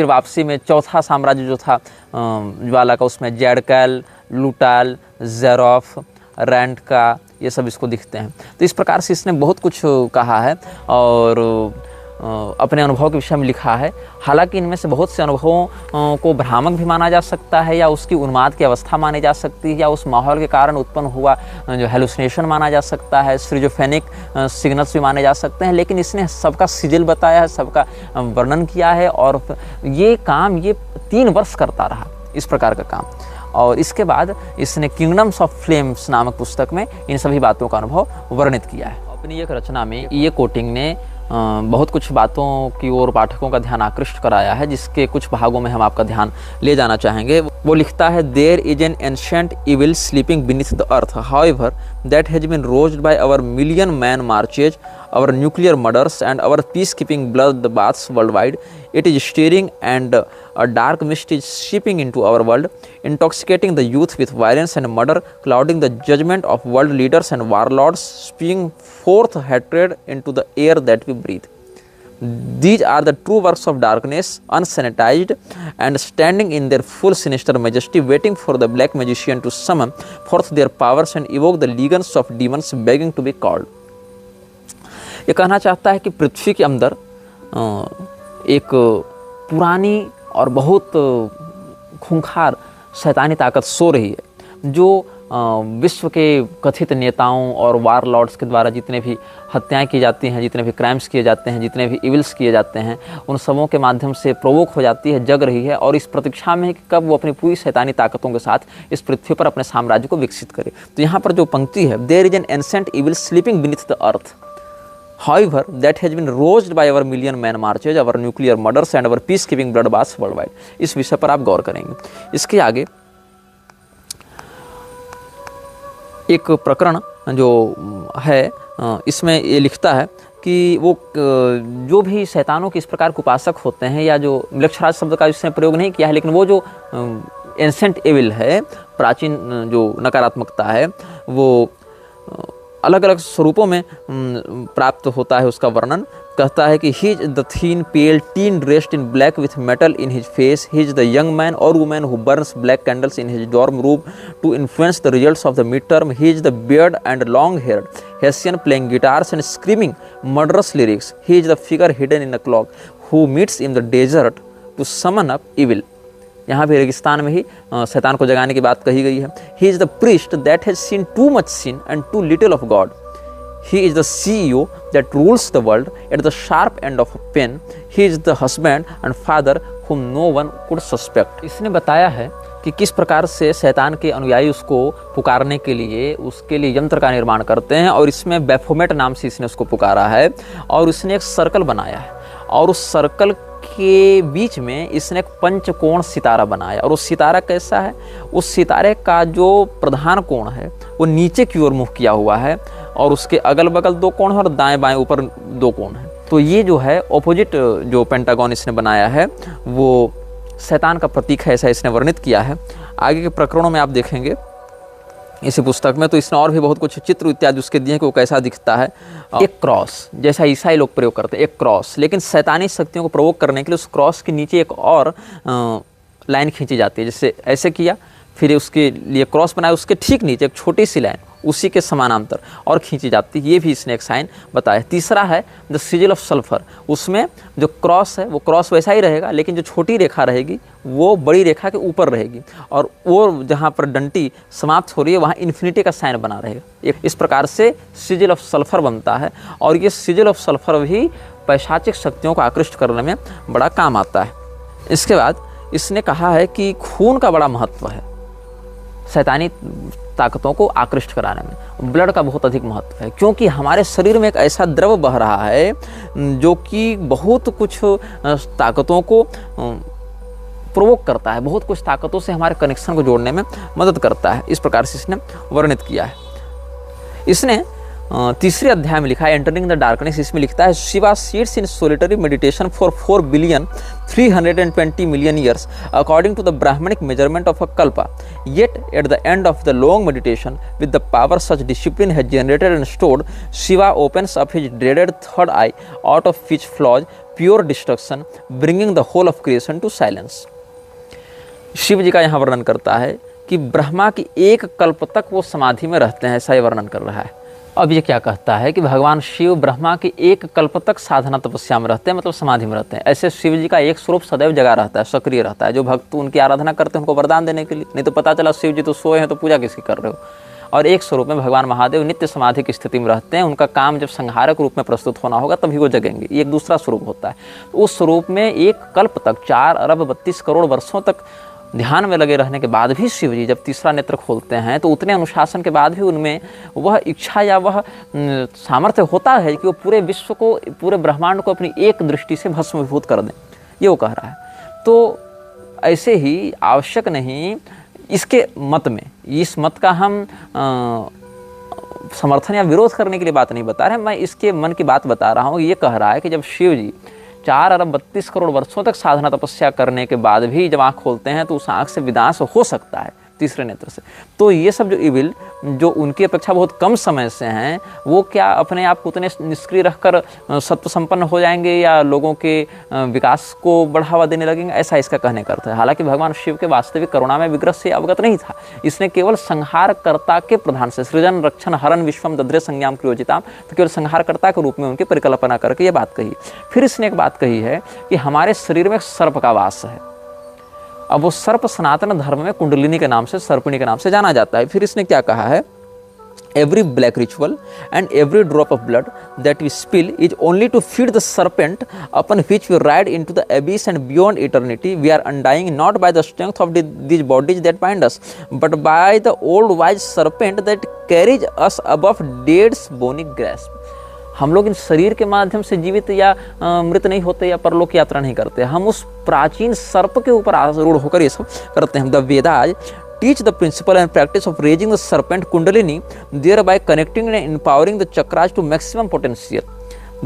[SPEAKER 1] वापसी में चौथा साम्राज्य जो था ज्वाला का, उसमें जेडकैल, लूटाल, जेरोफ, रैंड का ये सब इसको दिखते हैं। तो इस प्रकार से इसने बहुत कुछ कहा है और अपने अनुभव के विषय में लिखा है। हालांकि इनमें से बहुत से अनुभवों को भ्रामक भी माना जा सकता है, या उसकी उन्माद की अवस्था मानी जा सकती है, या उस माहौल के कारण उत्पन्न हुआ जो हेलुसिनेशन माना जा सकता है, स्किज़ोफ्रेनिक सिग्नल्स भी माने जा सकते हैं। लेकिन इसने सबका सिजिल बताया है, सबका वर्णन किया है, और ये काम ये 3 वर्ष करता रहा, इस प्रकार का काम। और इसके बाद इसने किंगडम्स ऑफ फ्लेम्स नामक पुस्तक में इन सभी बातों का अनुभव वर्णित किया है। अपनी एक रचना में ये कोटिंग ने बहुत कुछ बातों की ओर पाठकों का ध्यान आकृष्ट कराया है, जिसके कुछ भागों में हम आपका ध्यान ले जाना चाहेंगे। वो लिखता है, there is an ancient evil sleeping beneath the earth, however that has been roused by our million man marches, our nuclear murders and our peacekeeping blood baths worldwide. It is stirring and a dark mist is seeping into our world, intoxicating the youth with violence and murder, clouding the judgment of world leaders and warlords, spewing forth hatred into the air that we breathe. These are the true works of darkness, unsanitized and standing in their full sinister majesty, waiting for the black magician to summon forth their powers and evoke the legions of demons begging to be called. ये कहना चाहता है कि पृथ्वी के अंदर एक पुरानी और बहुत खूंखार शैतानी ताकत सो रही है, जो विश्व के कथित नेताओं और वार लॉर्ड्स के द्वारा जितने भी हत्याएं की जाती हैं, जितने भी क्राइम्स किए जाते हैं, जितने भी इविल्स किए जाते हैं, उन सबों के माध्यम से प्रोवोक हो जाती है, जग रही है, और इस प्रतीक्षा में है कि कब वो अपनी पूरी शैतानी ताकतों के साथ इस पृथ्वी पर अपने साम्राज्य को विकसित करे। तो यहाँ पर जो पंक्ति है, there is an ancient evil sleeping beneath the earth, however that has been roused by our million man marches, our nuclear murders and our peacekeeping bloodbaths worldwide। इस विषय पर आप गौर करेंगे। इसके आगे एक प्रकरण जो है इसमें ये लिखता है कि वो जो भी शैतानों के इस प्रकार के उपासक होते हैं, या जो मृक्षराज शब्द का इसने प्रयोग नहीं किया है, लेकिन वो जो एंसेंट एविल है, प्राचीन जो नकारात्मकता है, वो अलग अलग स्वरूपों में प्राप्त होता है। उसका वर्णन कहता है कि he is the thin pale teen dressed in black with metal in his face, he is the young man और women who burns black candles in his dorm room to influence the results of the mid term, he is the beard and long haired hessian playing guitars and screaming murderous lyrics, he is the figure hidden in the cloak who meets in the desert to summon up evil. यहाँ भी रेगिस्तान में ही शैतान को जगाने की बात कही गई है। He is the priest that has seen too much sin and too little of God, he is the CEO that rules the world at the sharp end of a pen, he is the husband and father whom no one could suspect। इसने बताया है कि किस प्रकार से शैतान के अनुयायी उसको पुकारने के लिए उसके लिए यंत्र का निर्माण करते हैं, और इसमें बैफोमेट नाम से इसने उसको पुकारा है, और उसने एक सर्कल बनाया है, और उस सर्कल के बीच में इसने एक पंचकोण सितारा बनाया। और वो सितारा कैसा है? उस सितारे का जो प्रधान कोण है वो नीचे की ओर मुख किया हुआ है, और उसके अगल बगल दो कोण है, और दाएं बाएं ऊपर दो कोण है। तो ये जो है ऑपोजिट जो पेंटागन इसने बनाया है वो शैतान का प्रतीक है, ऐसा इसने वर्णित किया है। आगे के प्रकरणों में आप देखेंगे इसी पुस्तक में, तो इसने और भी बहुत कुछ चित्र इत्यादि उसके दिए कि वो कैसा दिखता है। एक क्रॉस जैसा ईसाई लोग प्रयोग करते हैं, एक क्रॉस, लेकिन शैतानी शक्तियों को प्रवोक करने के लिए उस क्रॉस के नीचे एक और लाइन खींची जाती है। जैसे ऐसे किया, फिर उसके लिए क्रॉस बनाया, उसके ठीक नीचे एक छोटी सी लाइन उसी के समानांतर और खींची जाती है। ये भी इसने एक साइन बताया। तीसरा है द सिजिल ऑफ सल्फर, उसमें जो क्रॉस है वो क्रॉस वैसा ही रहेगा, लेकिन जो छोटी रेखा रहेगी वो बड़ी रेखा के ऊपर रहेगी, और वो जहाँ पर डंटी समाप्त हो रही है वहाँ इन्फिनिटी का साइन बना रहेगा। इस प्रकार से सिजिल ऑफ सल्फर बनता है, और ये सिजिल ऑफ सल्फर भी पैशाचिक शक्तियों को आकृष्ट करने में बड़ा काम आता है। इसके बाद इसने कहा है कि खून का बड़ा महत्व है शैतानी ताकतों को आकृष्ट कराने में। ब्लड का बहुत अधिक महत्व है, क्योंकि हमारे शरीर में एक ऐसा द्रव बह रहा है जो कि बहुत कुछ ताकतों को प्रोवोक करता है, बहुत कुछ ताकतों से हमारे कनेक्शन को जोड़ने में मदद करता है। इस प्रकार से इसने वर्णित किया है। इसने तीसरे अध्याय में लिखा है एंटरिंग द डार्कनेस, इसमें लिखता है Shiva seats in solitary meditation for 4,320,000,000 years according to the Brahmanic measurement of a kalpa, yet at the end of the long meditation with the power such discipline has generated and stored, Shiva opens up his dreaded third eye out of which flows pure destruction, bringing the whole of creation to silence। Shiva ji का यहाँ वर्णन करता है कि ब्रह्मा की एक कल्प तक वो समाधि में रहते हैं, ऐसा ही वर्णन कर रहा है। अब ये क्या कहता है कि भगवान शिव ब्रह्मा के एक कल्प तक साधना तपस्या में रहते हैं, मतलब समाधि में रहते हैं। ऐसे शिव जी का एक स्वरूप सदैव जगा रहता है, सक्रिय रहता है। जो भक्त उनकी आराधना करते हैं उनको वरदान देने के लिए, नहीं तो पता चला शिव जी तो सोए हैं तो पूजा किसकी कर रहे हो। और एक स्वरूप में भगवान महादेव नित्य समाधि की स्थिति में रहते हैं। उनका काम जब संहारक रूप में प्रस्तुत होना होगा तभी वो जगेंगे, ये एक दूसरा स्वरूप होता है। तो उस स्वरूप में एक कल्प तक 4,32,00,000,000 वर्षों तक ध्यान में लगे रहने के बाद भी शिव जी जब तीसरा नेत्र खोलते हैं तो उतने अनुशासन के बाद भी उनमें वह इच्छा या वह सामर्थ्य होता है कि वो पूरे विश्व को, पूरे ब्रह्मांड को अपनी एक दृष्टि से भस्मीभूत कर दें, ये वो कह रहा है। तो ऐसे ही आवश्यक नहीं, इसके मत में, इस मत का हम समर्थन या विरोध करने के लिए बात नहीं बता रहे, मैं इसके मन की बात बता रहा हूँ। ये कह रहा है कि जब शिव जी 4,32,00,000,000 वर्षों तक साधना तपस्या करने के बाद भी जब आँख खोलते हैं तो उस आँख से विनाश हो सकता है तीसरे नेत्र से। तो ये सब जो इविल जो उनकी अपेक्षा बहुत कम समय से हैं, वो क्या अपने आप को उतने निष्क्रिय रखकर सत्व संपन्न हो जाएंगे या लोगों के विकास को बढ़ावा देने लगेंगे, ऐसा इसका कहने का अर्थ है। हालांकि भगवान शिव के वास्तविक करुणा में विग्रह से अवगत नहीं था, इसने केवल संहारकर्ता के प्रधान से सृजन रक्षण हरण विश्वम दद्रे संज्ञाम क्रियोजिताम, तो केवल संहारकर्ता के रूप में उनकी परिकल्पना करके ये बात कही। फिर इसने एक बात कही है कि हमारे शरीर में सर्प का वास है। अब वो सर्प सनातन धर्म में कुंडलिनी के नाम से, सर्पिणी के नाम से जाना जाता है। फिर इसने क्या कहा है, every black ritual and every drop of blood that we spill is only to feed the serpent upon which we ride into the abyss and beyond eternity. We are undying not by the strength of these bodies that bind us but by the old wise serpent that carries us above death's bony grasp. हम लोग इन शरीर के माध्यम से जीवित या मृत नहीं होते या परलोक यात्रा नहीं करते, हम उस प्राचीन सर्प के ऊपर आरूढ़ होकर ये सब करते हैं। The Vedas teach the principle and practice of raising the serpent kundalini, thereby connecting and empowering the chakras to maximum potential.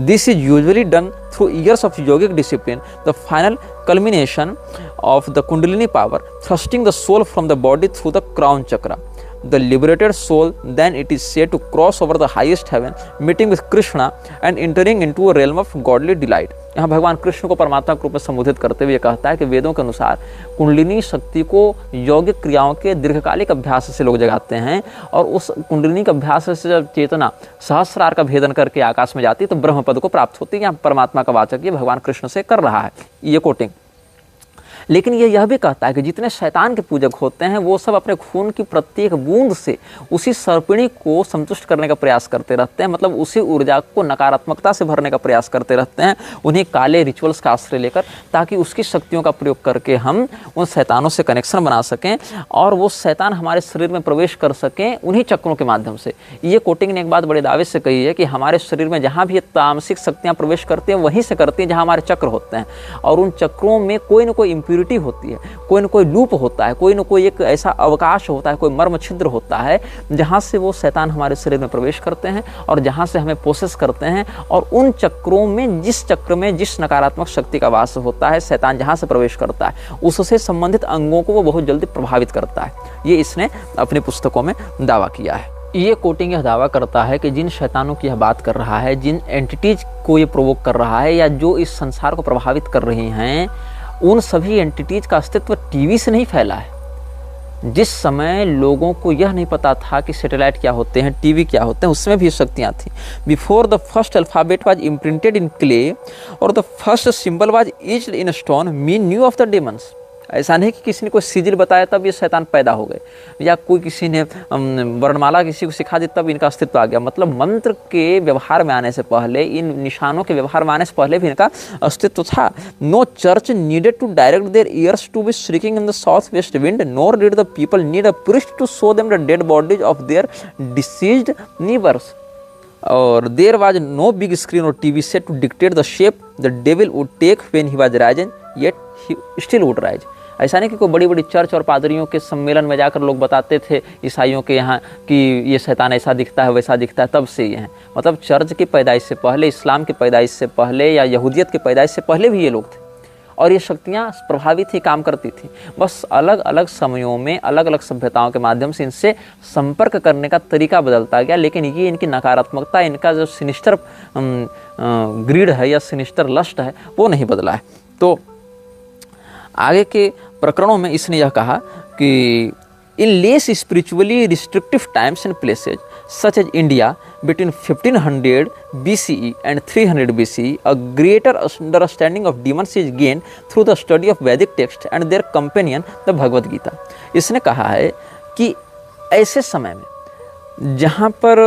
[SPEAKER 1] This is usually done through years of yogic discipline. The final culmination of the kundalini power, thrusting the soul from the body through the crown chakra. The liberated soul then, it is said, to cross over the highest heaven, meeting with Krishna and entering into a realm of godly delight. यहाँ भगवान कृष्ण को परमात्मा के रूप में संबोधित करते हुए कहता है कि वेदों के अनुसार कुंडलिनी शक्ति को यौगिक क्रियाओं के दीर्घकालिक अभ्यास से लोग जगाते हैं, और उस कुंडलिनी के अभ्यास से जब चेतना सहस्रार का भेदन करके आकाश में जाती है तो ब्रह्म पद को प्राप्त होती है। यहाँ परमात्मा का वाचक ये भगवान कृष्ण से कर रहा है ये कोटिंग। लेकिन ये यह भी कहता है कि जितने शैतान के पूजक होते हैं वो सब अपने खून की प्रत्येक बूंद से उसी सर्पिणी को संतुष्ट करने का प्रयास करते रहते हैं, मतलब उसी ऊर्जा को नकारात्मकता से भरने का प्रयास करते रहते हैं, उन्हीं काले रिचुअल्स का आश्रय लेकर, ताकि उसकी शक्तियों का प्रयोग करके हम उन शैतानों से कनेक्शन बना सकें और वो शैतान हमारे शरीर में प्रवेश कर सकें उन्हीं चक्रों के माध्यम से। ये कोटिंग ने एक बात बड़े दावे से कही है कि हमारे शरीर में जहाँ भी तामसिक शक्तियाँ प्रवेश करती हैं वहीं से करती हैं जहाँ हमारे चक्र होते हैं, और उन चक्रों में कोई न कोई इम्प्यूरिटी होती है, कोई न कोई लूप होता है, कोई न कोई एक ऐसा अवकाश होता है, कोई मर्म छिद्र होता है जहाँ से वो शैतान हमारे शरीर में प्रवेश करते हैं और जहाँ से हमें पोसेस करते हैं। और उन चक्रों में, जिस चक्र में जिस नकारात्मक शक्ति का वास होता है, शैतान जहाँ से प्रवेश करता है उससे संबंधित अंगों को वो बहुत जल्दी प्रभावित करता है। ये इसने अपनी पुस्तकों में दावा किया है। ये कोटिंग यह दावा करता है कि जिन शैतानों की यह बात कर रहा है, जिन एंटिटीज को ये प्रोवोक कर रहा है या जो इस संसार को प्रभावित कर रही हैं, उन सभी एंटिटीज का अस्तित्व टीवी से नहीं फैला है। जिस समय लोगों को यह नहीं पता था कि सैटेलाइट क्या होते हैं, टीवी क्या होते हैं, उसमें भी शक्तियाँ थी। Before the first alphabet was imprinted in clay और the first symbol was etched in stone, we knew of the demons. ऐसा नहीं कि किसी ने कोई सिजिल बताया तब ये शैतान पैदा हो गए, या कोई किसी ने वर्णमाला किसी को सिखा दी तब इनका अस्तित्व आ गया। मतलब मंत्र के व्यवहार में आने से पहले, इन निशानों के व्यवहार में आने से पहले भी इनका अस्तित्व था। No church needed to direct their ears to be shrieking in the south west wind, nor did the people need a priest to show them the dead bodies of their deceased neighbours, or there was no big screen or TV set to dictate the shape the devil would take when he was rising, yet he still would rise. ऐसा नहीं कि कोई बड़ी बड़ी church और पादरियों के सम्मेलन में जाकर लोग बताते थे ईसाइयों के यहाँ कि ये शैतान ऐसा दिखता है वैसा दिखता है, तब से ये हैं। मतलब चर्च की पैदाइश से पहले, इस्लाम की पैदाइश से पहले या यहूदियत की पैदाइश से पहले भी ये लोग थे, और ये शक्तियाँ प्रभावी थी, काम करती थी। बस अलग अलग समयों में अलग अलग सभ्यताओं के माध्यम से इनसे संपर्क करने का तरीका बदलता गया, लेकिन ये इनकी नकारात्मकता, इनका जो सिनिस्टर ग्रीड है या सिनिस्टर लस्ट है वो नहीं बदला है। तो आगे के प्रकरणों में इसने यह कहा कि in less spiritually restrictive times and places such as India between 1500 BCE and 300 BCE, a greater understanding of demons is gained through the study of Vedic text and their companion, the Bhagavad Gita. इसने कहा है कि ऐसे समय में जहाँ पर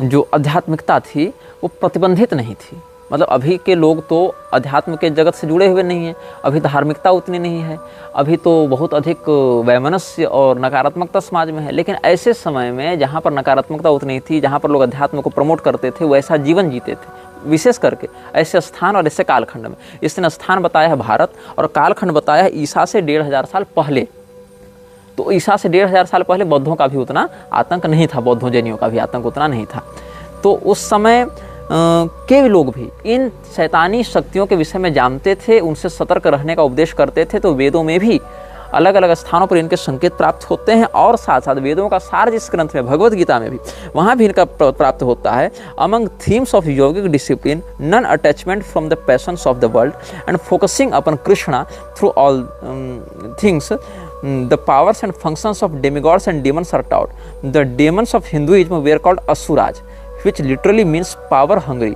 [SPEAKER 1] जो आध्यात्मिकता थी वो प्रतिबंधित नहीं थी, मतलब अभी के लोग तो अध्यात्म के जगत से जुड़े हुए नहीं हैं, अभी धार्मिकता उतनी नहीं है, अभी तो बहुत अधिक वैमनस्य और नकारात्मकता समाज में है। लेकिन ऐसे समय में जहाँ पर नकारात्मकता उतनी थी, जहाँ पर लोग अध्यात्म को प्रमोट करते थे, वैसा जीवन जीते थे, विशेष करके ऐसे स्थान और ऐसे कालखंड में। इसने स्थान बताया है भारत और कालखंड बताया है ईसा से 1500 साल पहले। तो ईसा से 1500 साल पहले बौद्धों का भी उतना आतंक नहीं था, बौद्धों जैनियों का भी आतंक उतना नहीं था। तो उस समय के लोग भी इन शैतानी शक्तियों के विषय में जानते थे, उनसे सतर्क रहने का उपदेश करते थे। तो वेदों में भी अलग अलग स्थानों पर इनके संकेत प्राप्त होते हैं, और साथ साथ वेदों का सार जिस ग्रंथ में, भगवद गीता में भी, वहाँ भी इनका प्राप्त होता है। Among themes of yogic discipline, non attachment from the passions of the world and focusing upon Krishna through all things, the powers and functions of demigods and demons are taught. The demons of Hinduism were called asuras, which literally means power hungry.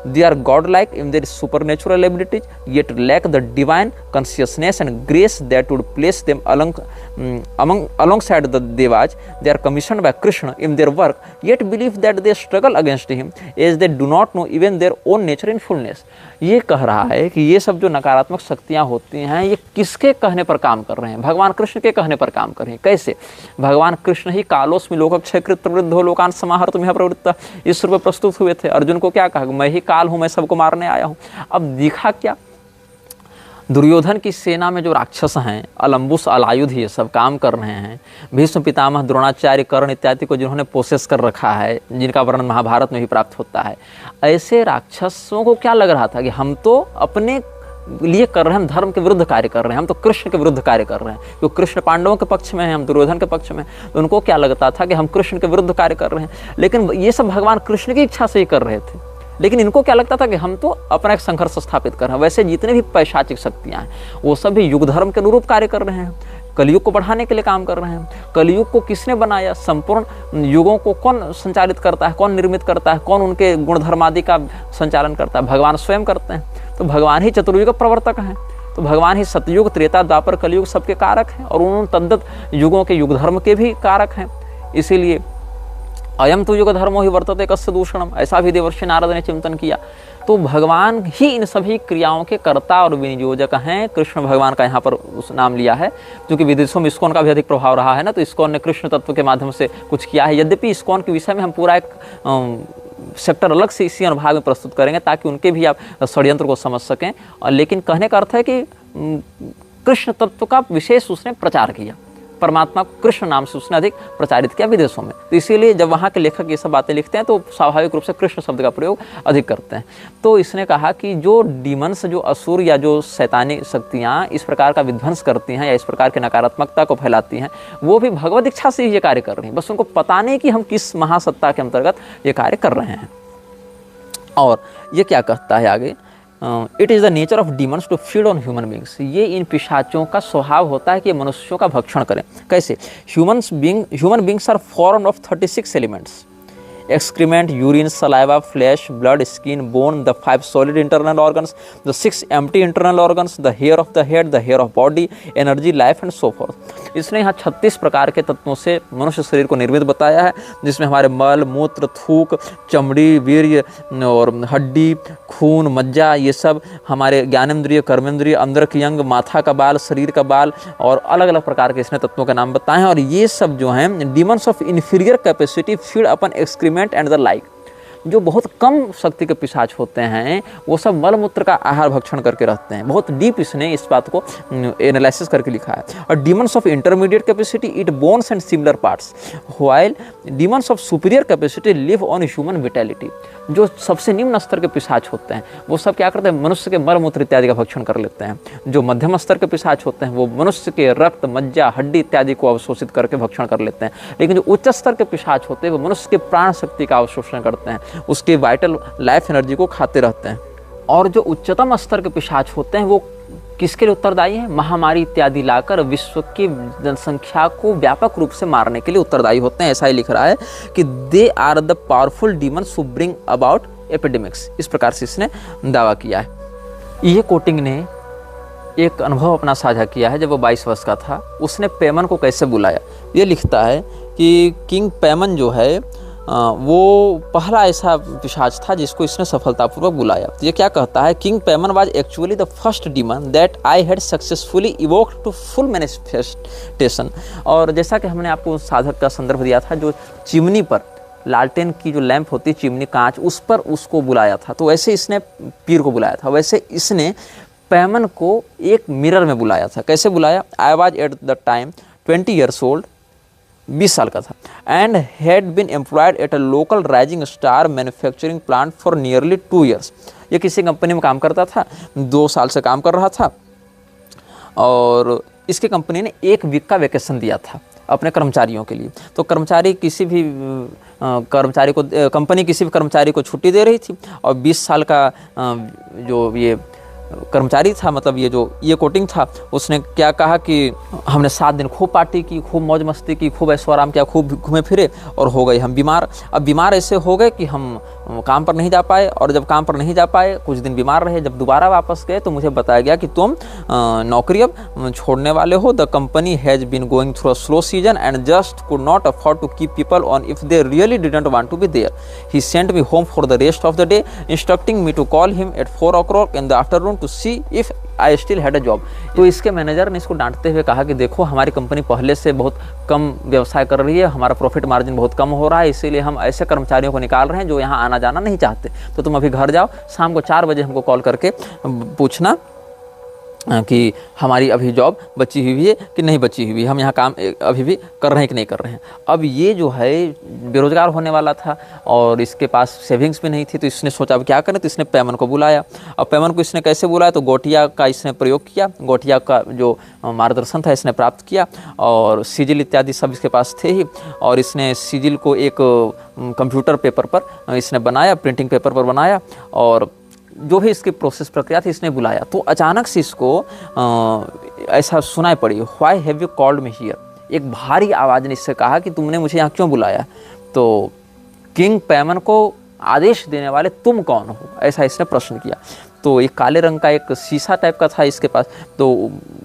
[SPEAKER 1] They are godlike in their supernatural abilities, yet lack the divine consciousness and grace that would place them alongside the Devas. They are commissioned by Krishna in their work, yet believe that they struggle against him, as they do not know even their own nature in fullness. ये कह रहा है कि ये सब जो नकारात्मक शक्तियाँ होती हैं, ये किसके कहने पर काम कर रहे हैं? भगवान कृष्ण के कहने पर काम कर रहे हैं। कैसे? भगवान कृष्ण ही कालोस्मि लोकक्षयकृत प्रवृद्धो लोकान समाहर्तुम इह प्रवृत्तः इस रूप में प्रस्तुत हुए थे। अर्जुन को क्या कहा? मैं ही काल हूँ, मैं सबको मारने आया हूँ। अब दिखा क्या? दुर्योधन की सेना में जो राक्षस हैं, अलम्बुस अलायुध ये सब काम कर रहे हैं, भीष्म पितामह द्रोणाचार्य कर्ण इत्यादि को जिन्होंने पोसेस कर रखा है, जिनका वर्णन महाभारत में भी प्राप्त होता है, ऐसे राक्षसों को क्या लग रहा था कि हम तो अपने लिए कर रहे हैं, हम धर्म के विरुद्ध कार्य कर रहे हैं, हम तो कृष्ण के विरुद्ध कार्य कर रहे हैं, क्योंकि कृष्ण पांडवों के पक्ष में है, हम दुर्योधन के पक्ष में। तो उनको क्या लगता था कि हम कृष्ण के विरुद्ध कार्य कर रहे हैं, लेकिन ये सब भगवान कृष्ण की इच्छा से ही कर रहे थे। लेकिन इनको क्या लगता था कि हम तो अपना एक संघर्ष स्थापित कर रहे हैं। वैसे जितने भी पैशाचिक शक्तियाँ हैं वो सब भी युग धर्म के अनुरूप कार्य कर रहे हैं, कलयुग को बढ़ाने के लिए काम कर रहे हैं। कलयुग को किसने बनाया? संपूर्ण युगों को कौन संचालित करता है, कौन निर्मित करता है, कौन उनके गुणधर्म आदि का संचालन करता है? भगवान स्वयं करते हैं। तो भगवान ही चतुर्युग प्रवर्तक हैं, तो भगवान ही सतयुग त्रेता द्वापर कलयुग सबके कारक हैं, और उन तद्दत युगों के युग धर्म के भी कारक हैं। इसीलिए अयम तो युग धर्मो ही वर्तते कस्य दूषणम, ऐसा भी देवर्षि नारद ने चिंतन किया। तो भगवान ही इन सभी क्रियाओं के कर्ता और विनियोजक हैं। कृष्ण भगवान का यहाँ पर उस नाम लिया है, क्योंकि विदेशों में इस्कॉन का भी अधिक प्रभाव रहा है ना, तो इस्कॉन ने कृष्ण तत्व के माध्यम से कुछ किया है। यद्यपि इस्कॉन के विषय में हम पूरा एक सेक्टर अलग से इसी अनुभाग में प्रस्तुत करेंगे, ताकि उनके भी आप षड्यंत्र को समझ सकें। लेकिन कहने का अर्थ है कि कृष्ण तत्व का विशेष उसने प्रचार किया, परमात्मा को कृष्ण नाम से उसने अधिक प्रचारित किया विदेशों में। तो इसीलिए जब वहाँ के लेखक ये सब बातें लिखते हैं तो स्वाभाविक रूप से कृष्ण शब्द का प्रयोग अधिक करते हैं। तो इसने कहा कि जो डीमंस, जो असुर या जो शैतानी शक्तियाँ इस प्रकार का विध्वंस करती हैं या इस प्रकार की नकारात्मकता को फैलाती हैं, वो भी भगवत इच्छा से ही ये कार्य कर रही हैं। बस उनको पता नहीं कि हम किस महासत्ता के अंतर्गत ये कार्य कर रहे हैं। और ये क्या कहता है आगे? It is the nature of demons to feed on human beings. ये इन पिशाचों का स्वभाव होता है कि मनुष्यों का भक्षण करें। कैसे? Human beings are formed of 36 elements: excrement, urine, saliva, flesh, blood, skin, bone, the 5 solid internal organs, the 6 empty internal organs, the hair of the head, the hair of body, energy, life and so forth। इसने यहाँ 36 प्रकार के तत्वों से मनुष्य शरीर को निर्मित बताया है, जिसमें हमारे मल, मूत्र, थूक, चमड़ी, वीर्य और हड्डी, खून, मज्जा, ये सब हमारे ज्ञानेंद्रिय, कर्मेंद्रिय, अंदर की अंग, माथा का बाल, शरीर का बाल और अलग अलग प्रकार के इसने तत्वों के नाम बताए हैं। और ये सब जो हैं demons of inferior capacity feed upon excrement and the like. जो बहुत कम शक्ति के पिशाच होते हैं वो सब मल मूत्र का आहार भक्षण करके रहते हैं। बहुत डीप इसने इस बात को एनालिसिस करके लिखा है। और demons of intermediate capacity eat bones and similar parts, while demons of superior capacity live on human vitality. जो सबसे निम्न स्तर के पिशाच होते हैं वो सब क्या करते हैं? मनुष्य के मल मूत्र इत्यादि का भक्षण कर लेते हैं। जो मध्यम स्तर के पिशाच होते हैं वो मनुष्य के रक्त, मज्जा, हड्डी इत्यादि को अवशोषित करके भक्षण कर लेते हैं। लेकिन जो उच्च स्तर के पिशाच होते हैं वो मनुष्य के प्राण शक्ति का अवशोषण करते हैं, उसके वाइटल लाइफ एनर्जी को खाते रहते हैं। और जो उच्चतम स्तर के पिशाच होते हैं वो किसके लिए उत्तरदायी हैं? महामारी इत्यादि लाकर विश्व की जनसंख्या को व्यापक रूप से मारने के लिए उत्तरदायी होते हैं। ऐसा ही लिख रहा है कि they are the powerful demons who bring about epidemics. इस प्रकार से इसने दावा किया है। ये कोटिंग ने एक अनुभव अपना साझा किया है। जब वो 22 वर्ष का था, उसने पेमन को कैसे बुलाया। ये लिखता है कि किंग पेमन जो है वो पहला ऐसा पिशाच था जिसको इसने सफलतापूर्वक बुलाया। तो ये क्या कहता है? King Paimon was actually the first demon that I had successfully evoked to full manifestation. और जैसा कि हमने आपको उस साधक का संदर्भ दिया था, जो चिमनी पर लालटेन की जो लैंप होती है, चिमनी कांच, उस पर उसको बुलाया था। तो वैसे इसने पीर को बुलाया था, वैसे इसने पेमन को एक मिरर में बुलाया था। कैसे बुलाया? I was at the time 20 years old, 20 साल का था, and had been employed at a local rising star manufacturing plant for nearly 2 years। ये किसी कंपनी में काम करता था, 2 साल से काम कर रहा था, और इसकी कंपनी ने 1 वीक का वैकेशन दिया था अपने कर्मचारियों के लिए। तो कर्मचारी किसी भी कर्मचारी को, कंपनी किसी भी कर्मचारी को छुट्टी दे रही थी, और 20 साल का जो ये कर्मचारी था, मतलब ये कोटिंग था, उसने क्या कहा कि हमने 7 दिन खूब पार्टी की, खूब मौज मस्ती की, खूब ऐशो आराम किया, खूब घूमे फिरे और हो गए हम बीमार। अब बीमार ऐसे हो गए कि हम काम पर नहीं जा पाए, और जब काम पर नहीं जा पाए कुछ दिन बीमार रहे, जब दोबारा वापस गए तो मुझे बताया गया कि तुम नौकरी अब छोड़ने वाले हो। The company has been going through a slow season and just could not afford to keep people on if they really didn't want to be there. He sent me home for the rest of the day, instructing me to call him at 4 o'clock in the afternoon to see if I still had a job. तो इसके manager ने इसको डांटते हुए कहा कि देखो, हमारी कंपनी पहले से बहुत कम व्यवसाय कर रही है, हमारा प्रॉफिट मार्जिन बहुत कम हो रहा है, इसीलिए हम ऐसे कर्मचारियों को निकाल रहे हैं जो यहाँ आना जाना नहीं चाहते। तो तुम अभी घर जाओ, शाम को 4 बजे हमको कॉल करके पूछना कि हमारी अभी जॉब बची हुई है कि नहीं बची हुई, हम यहाँ काम अभी भी कर रहे हैं कि नहीं कर रहे हैं। अब ये जो है बेरोजगार होने वाला था और इसके पास सेविंग्स भी नहीं थी, तो इसने सोचा अब क्या करें, तो इसने पेमन को बुलाया। अब पेमन को इसने कैसे बुलाया, तो गोटिया का इसने प्रयोग किया, गोटिया का जो मार्गदर्शन था इसने प्राप्त किया, और सिजिल इत्यादि सब इसके पास थे ही, और इसने सिजिल को एक कंप्यूटर पेपर पर इसने बनाया, प्रिंटिंग पेपर पर बनाया, और जो भी इसकी प्रोसेस प्रक्रिया थी इसने बुलाया। तो अचानक से इसको ऐसा सुनाई पड़ी, why have you called me here. एक भारी आवाज़ ने इससे कहा कि तुमने मुझे यहाँ क्यों बुलाया। तो किंग पेमन को आदेश देने वाले तुम कौन हो, ऐसा इसने प्रश्न किया। तो एक काले रंग का एक शीशा टाइप का था इसके पास, तो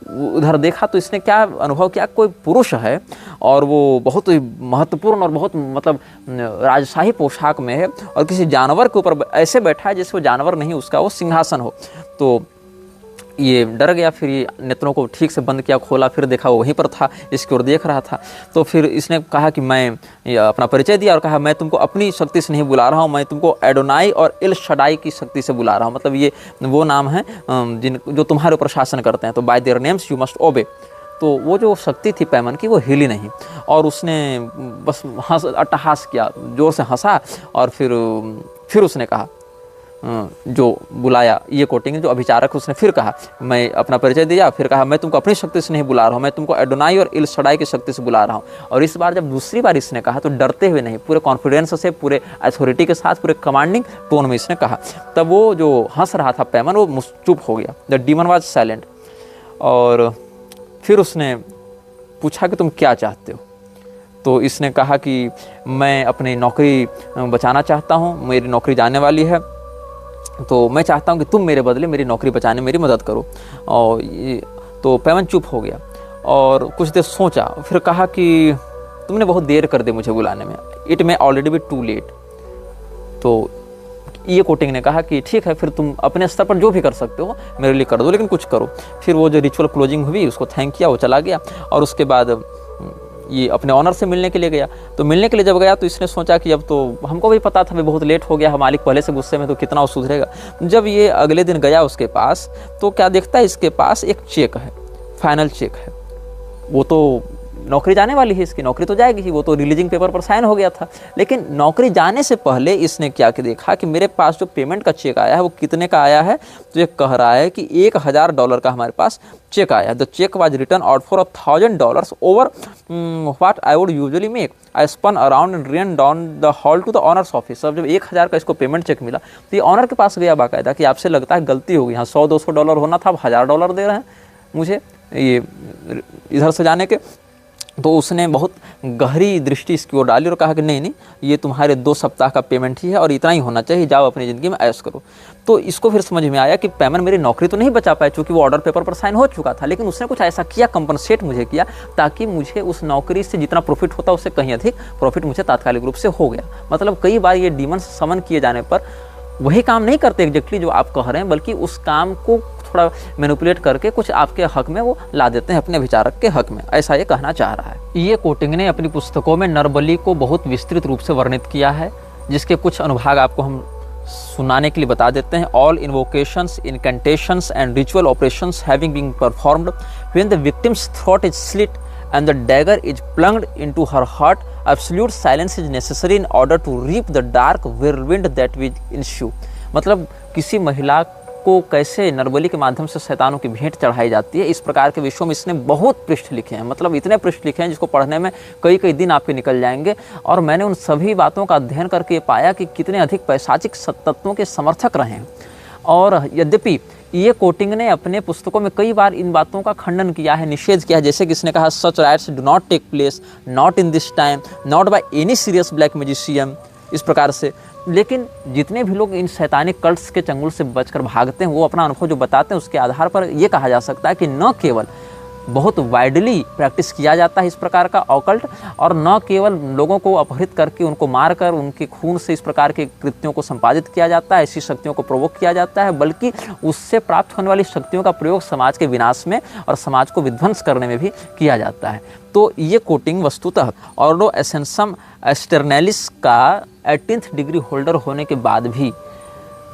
[SPEAKER 1] उधर देखा तो इसने क्या अनुभव किया, कोई पुरुष है और वो बहुत ही महत्वपूर्ण और बहुत मतलब राजशाही पोशाक में है, और किसी जानवर के ऊपर ऐसे बैठा है जैसे वो जानवर नहीं, उसका वो सिंहासन हो। तो ये डर गया, फिर ये नेत्रों को ठीक से बंद किया, खोला, फिर देखा वो वहीं पर था, इसकी ओर देख रहा था। तो फिर इसने कहा कि मैं अपना परिचय दिया और कहा मैं तुमको अपनी शक्ति से नहीं बुला रहा हूँ, मैं तुमको एडोनाई और एल शडाई की शक्ति से बुला रहा हूँ। मतलब ये वो नाम है जो तुम्हारे ऊपर शासन करते हैं, तो bye their names you must ओबे। तो वो जो शक्ति थी पेमन की वो हिली नहीं, और उसने बस अट्टहास किया, जोर से हंसा, और फिर उसने कहा जो बुलाया ये कोटिंग जो अभिचारक, उसने फिर कहा, मैं अपना परिचय दिया, फिर कहा मैं तुमको अपनी शक्ति से नहीं बुला रहा हूँ, मैं तुमको एडोनाई और इल शडाई की शक्ति से बुला रहा हूँ। और इस बार जब दूसरी बार इसने कहा तो डरते हुए नहीं, पूरे कॉन्फिडेंस से, पूरे अथॉरिटी के साथ, पूरे कमांडिंग टोन में इसने कहा। तब वो जो हंस रहा था पेमन वो चुप हो गया, द डीमन वाज साइलेंट। और फिर उसने पूछा कि तुम क्या चाहते हो। तो इसने कहा कि मैं अपनी नौकरी बचाना चाहता हूँ, मेरी नौकरी जाने वाली है, तो मैं चाहता हूँ कि तुम मेरे बदले मेरी नौकरी बचाने मेरी मदद करो। और तो पेमन चुप हो गया और कुछ देर सोचा, फिर कहा कि तुमने बहुत देर कर दी मुझे बुलाने में, it may already be too late. तो ये कोटिंग ने कहा कि ठीक है, फिर तुम अपने स्तर पर जो भी कर सकते हो मेरे लिए कर दो, लेकिन कुछ करो। फिर वो जो रिचुअल क्लोजिंग हुई उसको थैंक किया, वो चला गया। और उसके बाद ये अपने ऑनर से मिलने के लिए गया। तो मिलने के लिए जब गया तो इसने सोचा कि अब तो हमको भी पता था भी बहुत लेट हो गया, हम मालिक पहले से गुस्से में, तो कितना वो सुधरेगा। जब ये अगले दिन गया उसके पास तो क्या देखता है, इसके पास एक चेक है, फाइनल चेक है। वो तो नौकरी जाने वाली है, इसकी नौकरी तो जाएगी ही, वो तो रिलीजिंग पेपर पर साइन हो गया था। लेकिन नौकरी जाने से पहले इसने क्या कि देखा कि मेरे पास जो पेमेंट का चेक आया है वो कितने का आया है। तो ये कह रहा है कि $1000 का हमारे पास चेक आया है। The check was written out for $1000 over what I would usually make. I spun around and ran down the hall to the owner's office. अब जब 1000 का इसको पेमेंट चेक मिला तो ये ऑनर के पास गया बाकायदा कि आपसे लगता है गलती होगी, यहाँ $100-200 होना था, अब $1000 दे रहे हैं मुझे ये इधर से जाने के। तो उसने बहुत गहरी दृष्टि इसकी ओर डाली और कहा कि नहीं, ये तुम्हारे 2 सप्ताह का पेमेंट ही है और इतना ही होना चाहिए, जाओ अपनी ज़िंदगी में ऐश करो। तो इसको फिर समझ में आया कि पेमन मेरी नौकरी तो नहीं बचा पाया, चूँकि वो ऑर्डर पेपर पर साइन हो चुका था, लेकिन उसने कुछ ऐसा किया, कंपनसेट मुझे किया, ताकि मुझे उस नौकरी से जितना प्रॉफिट होता उससे कहीं अधिक प्रॉफिट मुझे तात्कालिक रूप से हो गया। मतलब कई बार ये डीमन समन किए जाने पर वही काम नहीं करते एग्जैक्टली जो आप कह रहे हैं, बल्कि उस काम को थोड़ा मैनिपुलेट करके कुछ आपके हक में वो ला देते हैं, अपने विचारक के हक में, ऐसा ये कहना चाह रहा है। ये कोटिंग ने अपनी पुस्तकों में नरबली को बहुत विस्तृत रूप से वर्णित किया है, जिसके कुछ अनुभाग आपको हम सुनाने के लिए बता देते हैं। All invocations, incantations and ritual operations having been performed when the victim's throat is slit and the dagger is plunged into her heart, absolute silence is necessary in order to reap the dark whirlwind that will ensue। मतलब किसी महिला को कैसे नरबली के माध्यम से शैतानों की भेंट चढ़ाई जाती है, इस प्रकार के विषयों में इसने बहुत पृष्ठ लिखे हैं। मतलब इतने पृष्ठ लिखे हैं जिसको पढ़ने में कई कई दिन आपके निकल जाएंगे। और मैंने उन सभी बातों का अध्ययन करके पाया कि कितने अधिक पैशाचिक तत्वों के समर्थक रहे हैं। और यद्यपि ये कोटिंग ने अपने पुस्तकों में कई बार इन बातों का खंडन किया है, निषेध किया है, जैसे कि इसने कहा such rites do not take place, not in this time, not by any serious black magician, इस प्रकार से। लेकिन जितने भी लोग इन शैतानिक कल्ट्स के चंगुल से बचकर भागते हैं, वो अपना अनुभव जो बताते हैं उसके आधार पर ये कहा जा सकता है कि न केवल बहुत वाइडली प्रैक्टिस किया जाता है इस प्रकार का ऑकल्ट, और न केवल लोगों को अपहरित करके उनको मारकर उनके खून से इस प्रकार के कृत्यों को संपादित किया जाता है, ऐसी शक्तियों को प्रोवोक किया जाता है, बल्कि उससे प्राप्त होने वाली शक्तियों का प्रयोग समाज के विनाश में और समाज को विध्वंस करने में भी किया जाता है। तो ये कोटिंग वस्तुतः ऑर्डो एसेंसम एस्टर्नैलिस का 18th डिग्री होल्डर होने के बाद भी,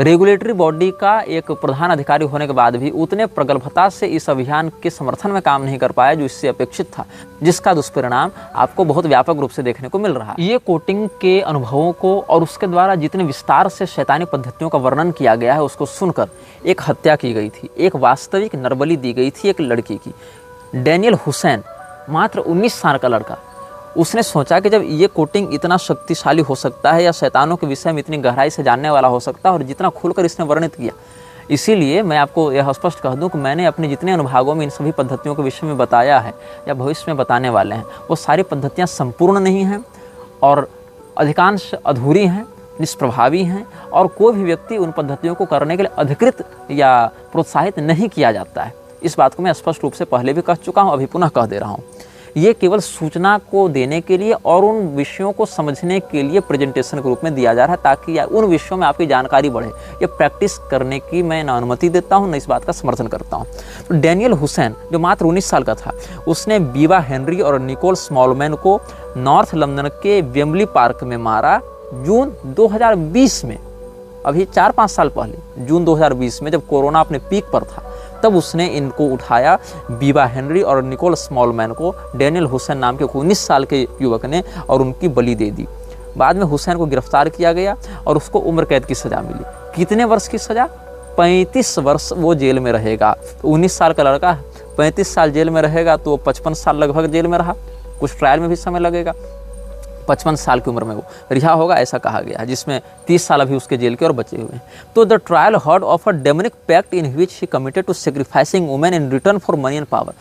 [SPEAKER 1] रेगुलेटरी बॉडी का एक प्रधान अधिकारी होने के बाद भी उतने प्रगल्भता से इस अभियान के समर्थन में काम नहीं कर पाया जो इससे अपेक्षित था, जिसका दुष्परिणाम आपको बहुत व्यापक रूप से देखने को मिल रहा है। ये कोटिंग के अनुभवों को और उसके द्वारा जितने विस्तार से शैतानी पद्धतियों का वर्णन किया गया है उसको सुनकर एक हत्या की गई थी, एक वास्तविक नरबली दी गई थी एक लड़की की। डैनियल हुसैन मात्र 19 साल का लड़का, उसने सोचा कि जब ये कोटिंग इतना शक्तिशाली हो सकता है या शैतानों के विषय में इतनी गहराई से जानने वाला हो सकता है और जितना खुलकर इसने वर्णित किया, इसीलिए मैं आपको यह स्पष्ट कह दूं कि मैंने अपने जितने अनुभागों में इन सभी पद्धतियों के विषय में बताया है या भविष्य में बताने वाले हैं, वो सारी पद्धतियाँ संपूर्ण नहीं हैं और अधिकांश अधूरी हैं, निष्प्रभावी हैं, और कोई भी व्यक्ति उन पद्धतियों को करने के लिए अधिकृत या प्रोत्साहित नहीं किया जाता है। इस बात को मैं स्पष्ट रूप से पहले भी कह चुका हूँ, अभी पुनः कह दे रहा हूँ। ये केवल सूचना को देने के लिए और उन विषयों को समझने के लिए प्रेजेंटेशन के रूप में दिया जा रहा है, ताकि उन विषयों में आपकी जानकारी बढ़े। ये प्रैक्टिस करने की मैं न अनुमति देता हूँ, न इस बात का समर्थन करता हूँ। तो डैनियल हुसैन जो मात्र 19 साल का था, उसने बीवा हेनरी और निकोल स्मॉलमैन को नॉर्थ लंदन के वेम्बली पार्क में मारा जून 2020 में। अभी 4-5 साल पहले, जून 2020 में, जब कोरोना अपने पीक पर था, तब उसने इनको उठाया, बीवा हेनरी और निकोल स्मॉलमैन को डैनियल हुसैन नाम के 19 साल के युवक ने, और उनकी बलि दे दी। बाद में हुसैन को गिरफ्तार किया गया और उसको उम्र कैद की सज़ा मिली। कितने वर्ष की सज़ा? 35 वर्ष वो जेल में रहेगा। 19 साल का लड़का 35 साल जेल में रहेगा तो 55 साल लगभग जेल में रहा। कुछ ट्रायल में भी समय लगेगा। 55 साल की उम्र में वो रिहा होगा, ऐसा कहा गया है, जिसमें 30 साल अभी उसके जेल के और बचे हुए हैं। तो the trial heard of a demonic pact in which he committed to sacrificing women in return for money and power.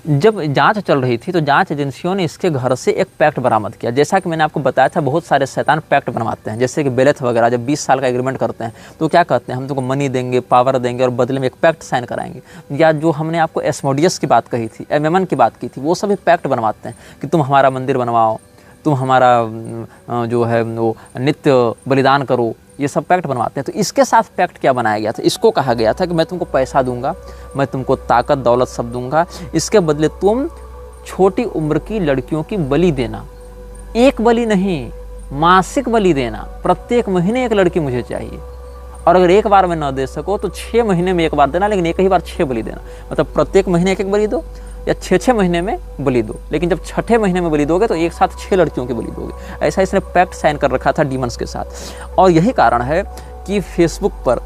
[SPEAKER 1] जब जांच चल रही थी तो जांच एजेंसियों ने इसके घर से एक पैक्ट बरामद किया। जैसा कि मैंने आपको बताया था, बहुत सारे शैतान पैक्ट बनवाते हैं, जैसे कि बेलेथ वगैरह जब 20 साल का एग्रीमेंट करते हैं तो क्या कहते हैं, हम तुमको मनी देंगे, पावर देंगे और बदले में एक पैक्ट साइन कराएंगे। या जो हमने आपको एस्मोडियस की बात कही थी, एमेमन की बात की थी, वो सभी पैक्ट बनवाते हैं कि तुम हमारा मंदिर बनवाओ, तुम हमारा जो है वो नित्य बलिदान करो, ये सब पैक्ट बनवाते हैं। तो इसके साथ पैक्ट क्या बनाया गया था? इसको कहा गया था कि मैं तुमको पैसा दूंगा, मैं तुमको ताकत दौलत सब दूंगा, इसके बदले तुम छोटी उम्र की लड़कियों की बलि देना। एक बलि नहीं, मासिक बलि देना। प्रत्येक महीने एक लड़की मुझे चाहिए, और अगर एक बार में न दे सको तो 6 महीने में एक बार देना, लेकिन एक ही बार 6 बलि देना। मतलब प्रत्येक महीने एक बलि दो या 6-6 महीने में बलि दो, लेकिन जब 6ठे महीने में बलि दोगे तो एक साथ 6 लड़कियों की बलि दोगे। ऐसा इसने पैक्ट साइन कर रखा था डीमंस के साथ। और यही कारण है कि फेसबुक पर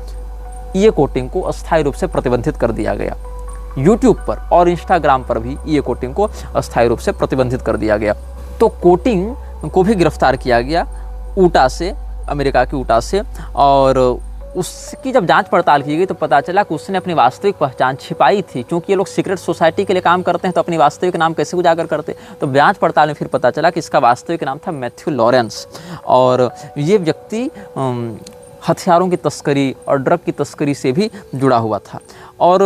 [SPEAKER 1] ये कोटिंग को अस्थायी रूप से प्रतिबंधित कर दिया गया। यूट्यूब पर और इंस्टाग्राम पर भी ये कोटिंग को अस्थायी रूप से प्रतिबंधित कर दिया गया। तो कोटिंग को भी गिरफ्तार किया गया ऊटा से, अमेरिका की ऊटा से, और उसकी जब जांच पड़ताल की गई तो पता चला कि उसने अपनी वास्तविक पहचान छिपाई थी। क्योंकि ये लोग सीक्रेट सोसाइटी के लिए काम करते हैं तो अपनी वास्तविक नाम कैसे उजागर करते, तो जांच पड़ताल में फिर पता चला कि इसका वास्तविक नाम था मैथ्यू लॉरेंस, और ये व्यक्ति हथियारों की तस्करी और ड्रग की तस्करी से भी जुड़ा हुआ था। और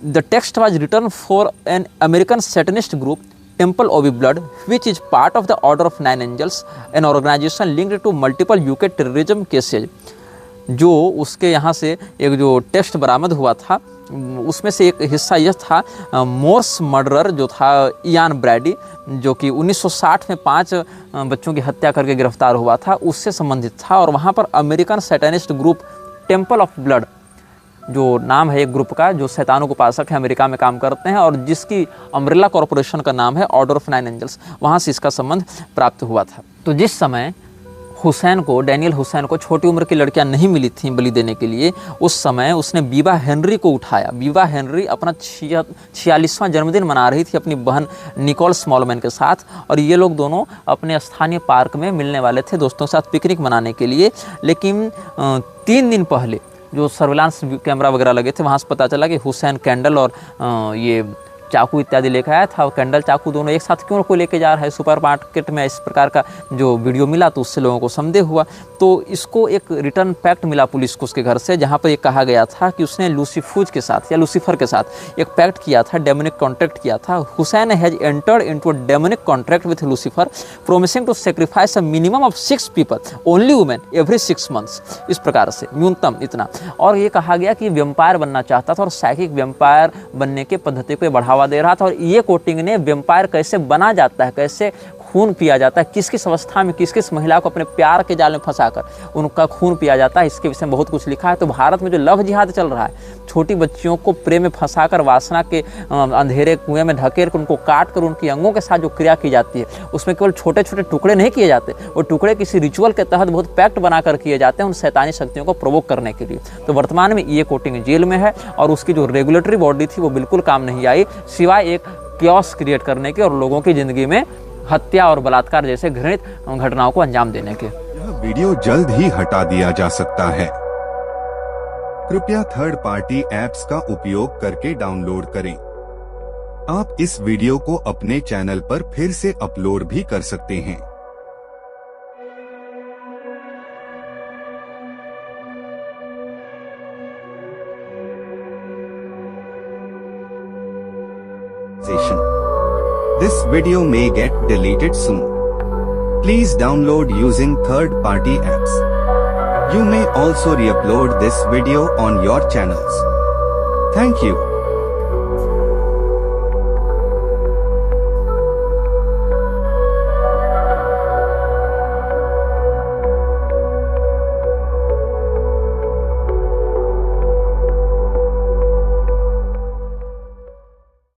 [SPEAKER 1] the text was written for an American Satanist group Temple of Blood which is part of the Order of 9 Angels, an organization linked to multiple UK terrorism cases. जो उसके यहाँ से एक जो टेक्स्ट बरामद हुआ था उसमें से एक हिस्सा यह था, मोर्स मर्डरर जो था इयान ब्रैडी, जो कि 1960 में 5 बच्चों की हत्या करके गिरफ्तार हुआ था, उससे संबंधित था। और वहाँ पर American Satanist group Temple of Blood जो नाम है एक ग्रुप का, जो शैतानों को उपासक है, अमेरिका में काम करते हैं, और जिसकी अम्ब्रेला कॉरपोरेशन का नाम है ऑर्डर ऑफ 9 एंजल्स, वहाँ से इसका संबंध प्राप्त हुआ था। तो जिस समय डैनियल हुसैन को छोटी उम्र की लड़कियां नहीं मिली थी बलि देने के लिए, उस समय उसने बीवा हेनरी को उठाया। बीवा हेनरी अपना 46वां जन्मदिन मना रही थी अपनी बहन निकोल स्मॉलमैन के साथ, और ये लोग दोनों अपने स्थानीय पार्क में मिलने वाले थे दोस्तों के साथ पिकनिक मनाने के लिए। लेकिन 3 दिन पहले जो सर्विलांस कैमरा वगैरह लगे थे वहाँ से पता चला कि हुसैन कैंडल और ये चाकू इत्यादि लेकर आया था। और कैंडल चाकू दोनों एक साथ क्यों को लेके जा रहा है सुपर मार्केट में, इस प्रकार का जो वीडियो मिला तो उससे लोगों को संदेह हुआ। तो इसको एक रिटर्न पैक्ट मिला पुलिस को उसके घर से, जहाँ पर ये कहा गया था कि उसने लूसीफूज के साथ या लूसीफर के साथ एक पैक्ट किया था, डेमोनिक कॉन्ट्रैक्ट किया था। Hussain has entered into a demonic contract with Lucifer promising to sacrifice a minimum of 6 people only women every 6 months, इस प्रकार से न्यूनतम इतना। और ये कहा गया कि वेम्पायर बनना चाहता था और साइकिक वेम्पायर बनने के पद्धति को बढ़ावा दे रहा था। और ये कोटिंग ने वेम्पायर कैसे बना जाता है, कैसे खून पिया जाता है, किस किस अवस्था में किस किस महिला को अपने प्यार के जाल में फंसाकर उनका खून पिया जाता है, इसके विषय में बहुत कुछ लिखा है। तो भारत में जो लव जिहाद चल रहा है, छोटी बच्चियों को प्रेम में फंसाकर वासना के अंधेरे कुएं में ढकेल कर उनको काट कर उनकी अंगों के साथ जो क्रिया की जाती है, उसमें केवल छोटे छोटे टुकड़े नहीं किए जाते, वो टुकड़े किसी रिचुअल के तहत बहुत पैक्ट बनाकर किए जाते हैं उन शैतानी शक्तियों को प्रोवोक करने के लिए। तो वर्तमान में ये कोटिंग जेल में है और उसकी जो रेगुलेटरी बॉडी थी वो बिल्कुल काम नहीं आई, सिवाय एक क्योस क्रिएट करने के और लोगों की जिंदगी में हत्या और बलात्कार जैसे घृणित घटनाओं को अंजाम देने के।
[SPEAKER 2] यह वीडियो जल्द ही हटा दिया जा सकता है। कृपया थर्ड पार्टी ऐप्स का उपयोग करके डाउनलोड करें। आप इस वीडियो को अपने चैनल पर फिर से अपलोड भी कर सकते हैं। This video may get deleted soon. Please download using third-party apps. You may also re-upload this video on your channels. Thank you.